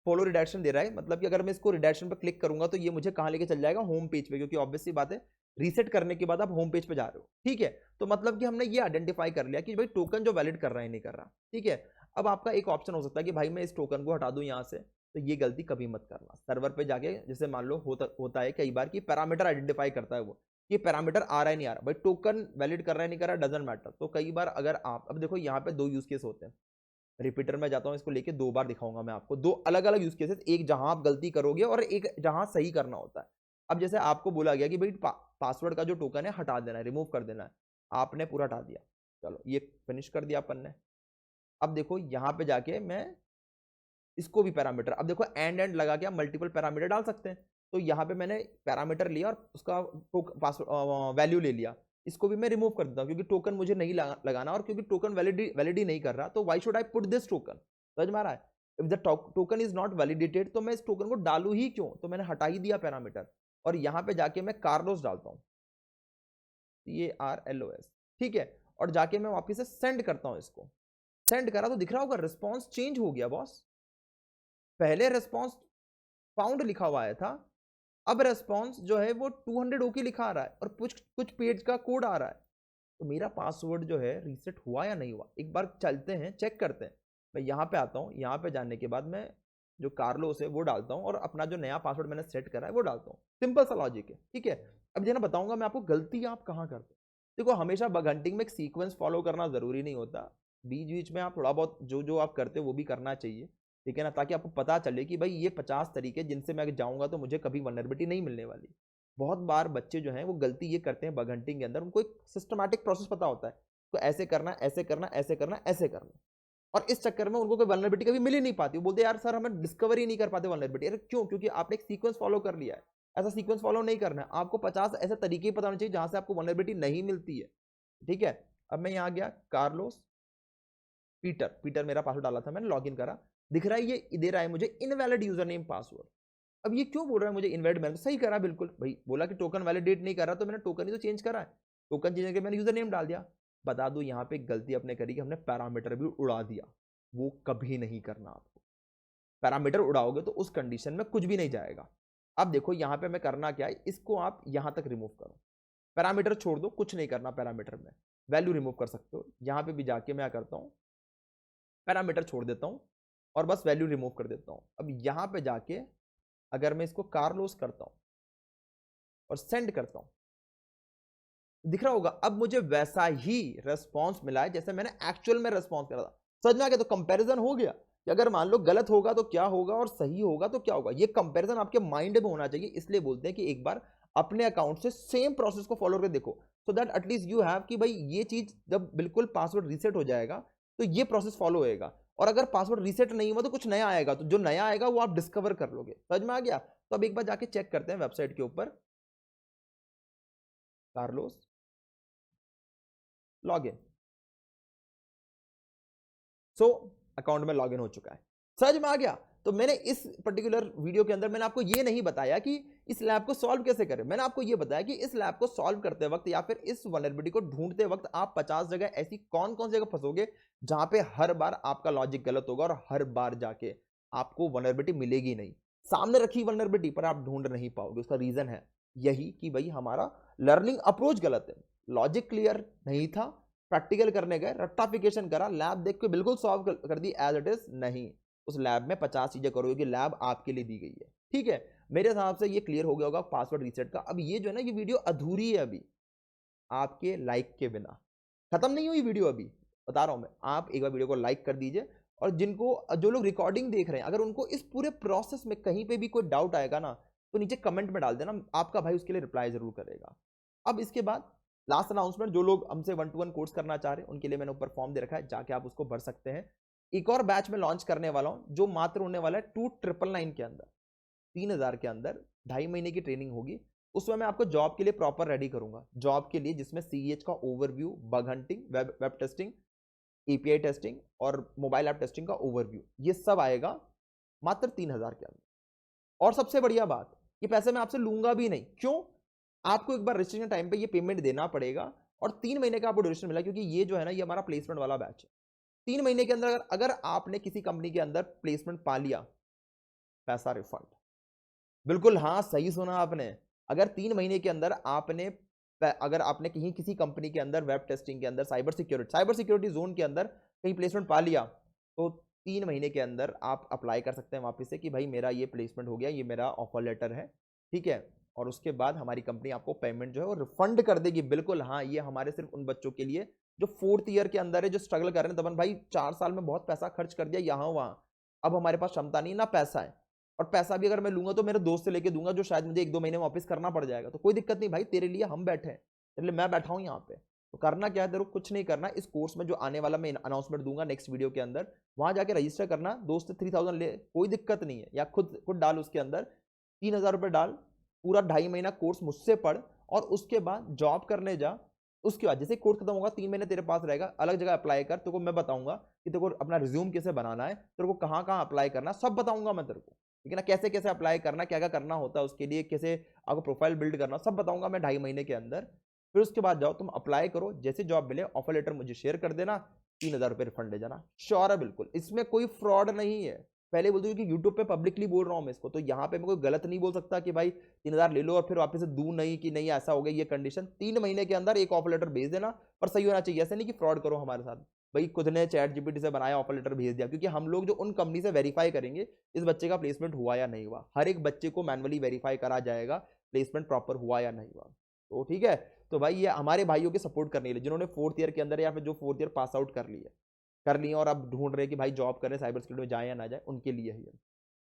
फॉलो रिडक्शन दे रहा है। मतलब कि अगर मैं इसको रिडक्शन पर क्लिक करूंगा तो ये मुझे कहां लेके चल जाएगा, होम पेज पे, क्योंकि ऑब्वियस सी बात है रीसेट करने के बाद आप होम पेज पे जा रहे हो। ठीक है, तो मतलब कि हमने ये आइडेंटिफाई कर लिया कि भाई टोकन जो वैलिड कर रहा है नहीं कर रहा। ठीक है, अब आपका एक ऑप्शन हो सकता है कि भाई मैं इस टोकन को हटा दूं यहाँ से। तो ये गलती कभी मत करना। सर्वर पे जाके जैसे मान लो होता है कई बार कि पैरामीटर आइडेंटिफाई करता है वो, कि पैरामीटर आ रहा है नहीं आ रहा, भाई टोकन वैलिड कर रहा है नहीं कर रहा डजंट मैटर। तो कई बार अगर आप, अब देखो यहाँ पे 2 यूज केस होते हैं। रिपीटर में जाता हूँ, इसको लेके 2 बार दिखाऊंगा मैं आपको, 2 अलग अलग यूज केसेस, एक जहां आप गलती करोगे और एक जहां सही करना होता है। अब जैसे आपको बोला गया कि भाई पासवर्ड का जो टोकन है हटा देना है, रिमूव कर देना है, आपने पूरा हटा दिया। चलो ये फिनिश कर दिया अपन ने। अब देखो यहाँ पे जाके मैं इसको भी पैरामीटर, अब देखो एंड लगा के आप मल्टीपल पैरामीटर डाल सकते हैं। तो यहाँ पे मैंने पैरामीटर लिया और उसका वैल्यू ले लिया। इसको भी मैं रिमूव कर देता हूँ क्योंकि टोकन मुझे नहीं लगाना, और क्योंकि टोकन वैलिडी नहीं कर रहा, तो why should I put this token. समझ में आ रहा है? If the token is not validated तो मैं इस टोकन को डालू ही क्यों, तो मैंने हटा ही दिया पैरामीटर। और यहाँ पे जाके मैं कार्लोस डालता हूँ, CARLOS, ठीक है। और जाके मैं वापिस से सेंड करता हूँ इसको। सेंड करा तो दिख रहा होगा रिस्पॉन्स चेंज हो गया बॉस। पहले रिस्पॉन्स फाउंड लिखा हुआ आया था, अब रिस्पॉन्स जो है वो 200 ओके लिखा आ रहा है और कुछ पेज का कोड आ रहा है। तो मेरा पासवर्ड जो है रीसेट हुआ या नहीं हुआ, एक बार चलते हैं चेक करते हैं। मैं यहाँ पे आता हूँ, यहाँ पे जाने के बाद मैं जो कार्लोस है वो डालता हूँ और अपना जो नया पासवर्ड मैंने सेट करा है वो डालता हूँ। सिंपल सा लॉजिक है, ठीक है। अब ना बताऊंगा मैं आपको गलती आप कहाँ करते हैं। देखो हमेशा बग हंटिंग में एक सीक्वेंस फॉलो करना जरूरी नहीं होता, बीच बीच में आप थोड़ा बहुत जो जो आप करते हो वो भी करना चाहिए, ठीक है ना, ताकि आपको पता चले कि भाई ये 50 तरीके जिनसे मैं जाऊंगा तो मुझे कभी वनरेबिलिटी नहीं मिलने वाली। बहुत बार बच्चे जो हैं वो गलती ये करते हैं बग हंटिंग के अंदर, उनको एक सिस्टमैटिक प्रोसेस पता होता है, तो ऐसे करना ऐसे करना ऐसे करना ऐसे करना, और इस चक्कर में उनको कोई वल्नरेबिलिटी कभी मिल ही नहीं पाती। वो बोलते यार सर हमें डिस्कवर ही नहीं कर पाते वल्नरेबिलिटी। अरे क्यों? क्योंकि आपने एक सीक्वेंस फॉलो कर लिया है। ऐसा सीक्वेंस फॉलो नहीं करना है आपको, 50 ऐसे तरीके पता होने चाहिए जहां से आपको वल्नरेबिलिटी नहीं मिलती है, ठीक है। अब मैं यहाँ गया, कार्लोस पीटर, पीटर मेरा पासवर्ड डाला था मैंने, लॉगिन करा, दिख रहा है ये दे रहा है मुझे इनवैलिड यूजर नेम पासवर्ड। अब ये क्यों बोल रहा है मुझे इनवैलिड? मैंने सही करा बिल्कुल भाई, बोला कि टोकन वैलिडेट नहीं कर रहा, तो मैंने टोकन ही तो चेंज करा है, टोकन चेंज करके मैंने यूजर नेम डाल दिया। बता दूं यहाँ पे गलती अपने करी कि हमने पैरामीटर भी उड़ा दिया, वो कभी नहीं करना आपको। पैरामीटर उड़ाओगे तो उस कंडीशन में कुछ भी नहीं जाएगा। अब देखो यहाँ पे मैं करना क्या है, इसको आप यहां तक रिमूव करो, पैरामीटर छोड़ दो, कुछ नहीं करना पैरामीटर में, वैल्यू रिमूव कर सकते हो। यहां पे भी जाके मैं करता हूं पैरामीटर छोड़ देता हूं और बस वैल्यू रिमूव कर देता हूं। अब यहां पे जाके अगर मैं इसको कार्लोस करता हूं और सेंड करता हूं, दिख रहा होगा अब मुझे वैसा ही रेस्पॉन्स मिला है जैसे मैंने एक्चुअल में रेस्पॉन्स करा था। समझ में आ गया? तो कंपैरिजन हो गया कि अगर मान लो गलत होगा तो क्या होगा और सही होगा तो क्या होगा, ये कंपैरिजन आपके माइंड में होना चाहिए। इसलिए बोलते हैं कि एक बार अपने अकाउंट से सेम प्रोसेस को फॉलो करके देखो, so that at least you have कि भाई ये चीज जब बिल्कुल पासवर्ड रीसेट हो जाएगा तो ये प्रोसेस फॉलो होएगा, और अगर पासवर्ड रीसेट नहीं हुआ तो कुछ नया आएगा, तो जो नया आएगा वो आप डिस्कवर कर लोगे। समझ में आ गया? तो अब एक बार जाके चेक करते हैं वेबसाइट के ऊपर, कार्लोस लॉगिन। सो अकाउंट में लॉगिन हो चुका है। समझ में आ गया? तो मैंने इस पर्टिकुलर वीडियो के अंदर मैंने आपको ये नहीं बताया कि इस लैब को सॉल्व कैसे करें, मैंने आपको ये बताया कि इस लैब को सॉल्व करते वक्त या फिर इस वल्नरेबिलिटी को ढूंढते वक्त आप 50 जगह ऐसी कौन कौन सी जगह फंसोगे जहां पे हर बार आपका लॉजिक गलत होगा और हर बार जाके आपको वल्नरेबिलिटी मिलेगी नहीं। सामने रखी वल्नरेबिलिटी पर आप ढूंढ नहीं पाओगे। उसका रीजन है यही कि भाई हमारा लर्निंग अप्रोच गलत है, लॉजिक क्लियर नहीं था, प्रैक्टिकल करने गए, रट्टाफिकेशन करा, लैब देख के बिल्कुल सॉल्व कर दी एज इट इज। नहीं, उस लैब में 50 चीजें करोगे कि लैब आपके लिए दी गई है, ठीक है। मेरे हिसाब से ये क्लियर हो गया होगा पासवर्ड रीसेट का। अब ये जो है ना, ये वीडियो अधूरी है अभी आपके लाइक के बिना, खत्म नहीं हुई वीडियो अभी, बता रहा हूं मैं। आप एक बार वीडियो को लाइक कर दीजिए, और जो लोग रिकॉर्डिंग देख रहे हैं, अगर उनको इस पूरे प्रोसेस में कहीं पे भी कोई डाउट आएगा ना, तो नीचे कमेंट में डाल देना, आपका भाई उसके लिए रिप्लाई जरूर करेगा। अब इसके बाद लास्ट अनाउंसमेंट, जो लोग हमसे 1-to-1 कोर्स करना चाह रहे हैं उनके लिए मैंने ऊपर फॉर्म दे रखा है, जाके आप उसको भर सकते हैं। एक और बैच में लॉन्च करने वाला हूं जो मात्र होने वाला है 2999 के अंदर, 3000 के अंदर 2.5 महीने की ट्रेनिंग होगी। उसमें मैं आपको जॉब के लिए प्रॉपर रेडी करूंगा, जॉब के लिए जिसमें CEH का overview, bug hunting, web testing, API testing और मोबाइल ऐप टेस्टिंग का ओवरव्यू, ये सब आएगा मात्र 3000 के अंदर। और सबसे बढ़िया बात, ये पैसे मैं आपसे लूंगा भी नहीं। क्यों? आपको एक बार रजिस्ट्रेशन टाइम पे ये पेमेंट देना पड़ेगा, और 3 महीने का आपको ड्यूरेशन मिला, क्योंकि ये जो है ना, ये हमारा प्लेसमेंट वाला बैच है। 3 महीने के अंदर अगर आपने किसी कंपनी के अंदर प्लेसमेंट पा लिया, पैसा रिफंड। बिल्कुल हाँ, सही सुना आपने। अगर 3 महीने के अंदर अगर आपने कहीं किसी कंपनी के अंदर वेब टेस्टिंग के अंदर साइबर सिक्योरिटी जोन के अंदर कहीं प्लेसमेंट पा लिया, तो 3 महीने के अंदर आप अप्लाई कर सकते हैं वापस से कि भाई मेरा ये प्लेसमेंट हो गया, ये मेरा ऑफर लेटर है, ठीक है। और उसके बाद हमारी कंपनी आपको पेमेंट जो है वो रिफंड कर देगी। बिल्कुल हाँ, ये हमारे सिर्फ उन बच्चों के लिए जो 4th ईयर के अंदर है, जो स्ट्रगल कर रहे हैं। तबन भाई 4 साल में बहुत पैसा खर्च कर दिया यहाँ वहां, अब हमारे पास क्षमता नहीं ना पैसा है, और पैसा भी अगर मैं लूंगा तो मेरे दोस्त से लेके दूंगा, जो शायद मुझे 1-2 महीने में वापस करना पड़ जाएगा। तो कोई दिक्कत नहीं भाई, तेरे लिए हम बैठे हैं, तेरे लिए मैं बैठा हूं यहाँ पे। तो करना क्या है, तेरे को कुछ नहीं करना, इस कोर्स में जो आने वाला मैं अनाउंसमेंट दूंगा नेक्स्ट वीडियो के अंदर, वहां जाके रजिस्टर करना, 2 से 3000 ले, कोई दिक्कत नहीं है, या खुद खुद डाल उसके अंदर, 3000 रुपये डाल, पूरा 2.5 महीना कोर्स मुझसे पढ़, और उसके बाद जॉब करने जा। उसके बाद जैसे कोर्स खत्म होगा, 3 महीने तेरे पास रहेगा, अलग जगह अप्लाई कर, तेरे को मैं बताऊंगा कि तेरे को अपना रिज्यूम कैसे बनाना है, तेरे को कहाँ कहाँ अप्लाई करना, सब बताऊंगा मैं तेरे को, ठीक है ना, कैसे कैसे अप्लाई करना, क्या क्या करना होता है उसके लिए, कैसे आपको प्रोफाइल बिल्ड करना, सब बताऊंगा मैं 2.5 महीने के अंदर। फिर उसके बाद जाओ तुम अप्लाई करो, जैसे जॉब मिले ऑफर लेटर मुझे शेयर कर देना, 3000 रुपये रिफंड ले जाना, श्योर है बिल्कुल, इसमें कोई फ्रॉड नहीं है। पहले बोल दूं कि यूट्यूब पे पब्लिकली बोल रहा हूं मैं इसको, तो यहाँ पे मैं कोई गलत नहीं बोल सकता कि भाई 3000 ले लो और फिर वापस से दूं नहीं, कि नहीं ऐसा हो गया ये कंडीशन, 3 महीने के अंदर एक ऑफर लेटर भेज देना, पर सही होना चाहिए, ऐसे नहीं कि फ्रॉड करो हमारे साथ। भाई खुद ने चैट जीपीटी से बनाया ऑफर लेटर भेज दिया, क्योंकि हम लोग जो उन कंपनी से वेरीफाई करेंगे इस बच्चे का प्लेसमेंट हुआ या नहीं हुआ, हर एक बच्चे को मैनुअली वेरीफाई करा जाएगा प्लेसमेंट प्रॉपर हुआ या नहीं हुआ। तो ठीक है, तो भाई ये हमारे भाइयों के सपोर्ट करने के लिए, जिन्होंने 4th ईयर के अंदर या फिर जो 4th ईयर पास आउट कर लिए और अब ढूंढ रहे हैं कि भाई जॉब करें साइबर सिक्योरिटी में जाए या ना जाए, उनके लिए है ये।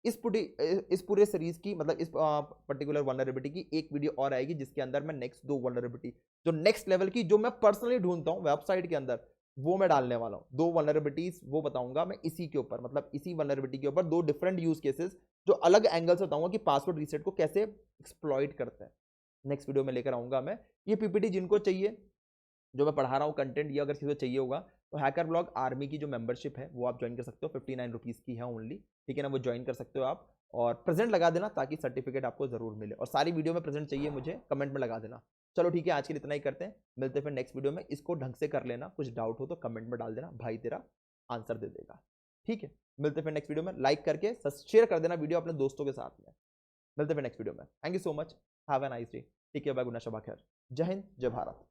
इस पूरे सीरीज की, मतलब इस पर्टिकुलर वल्नरेबिलिटी की एक वीडियो और आएगी, जिसके अंदर मैं नेक्स्ट 2 वल्नरेबिलिटी जो नेक्स्ट लेवल की, जो मैं पर्सनली ढूंढता हूँ वेबसाइट के अंदर, वो मैं डालने वाला हूँ। 2 वल्नरेबिलिटीज वो बताऊंगा मैं इसी के ऊपर, मतलब इसी वल्नरेबिलिटी के ऊपर 2 डिफरेंट यूज केसेस, जो अलग एंगल से बताऊंगा कि पासवर्ड रीसेट को कैसे एक्सप्लॉइट करते हैं। नेक्स्ट वीडियो में लेकर आऊंगा मैं। ये पीपीटी जिनको चाहिए, जो मैं पढ़ा रहा हूँ कंटेंट, ये अगर किसी को चाहिए होगा तो हैकर ब्लॉग आर्मी की जो मेंबरशिप है वो आप ज्वाइन कर सकते हो, 59 रुपीज़ की है ओनली, ठीक है ना, वो ज्वाइन कर सकते हो आप। और प्रेजेंट लगा देना ताकि सर्टिफिकेट आपको जरूर मिले, और सारी वीडियो में प्रेजेंट चाहिए मुझे, कमेंट में लगा देना। चलो ठीक है, आज के लिए इतना ही करते हैं, मिलते हैं फिर नेक्स्ट वीडियो में। इसको ढंग से कर लेना, कुछ डाउट हो तो कमेंट में डाल देना, भाई तेरा आंसर दे देगा, ठीक है। मिलते हैं फिर नेक्स्ट वीडियो में, लाइक करके शेयर कर देना वीडियो अपने दोस्तों के साथ में। मिलते हैं फिर नेक्स्ट वीडियो में, thank you so much, have a nice day, take care, bye, good night, शबा खैर, जय हिंद, जय भारत।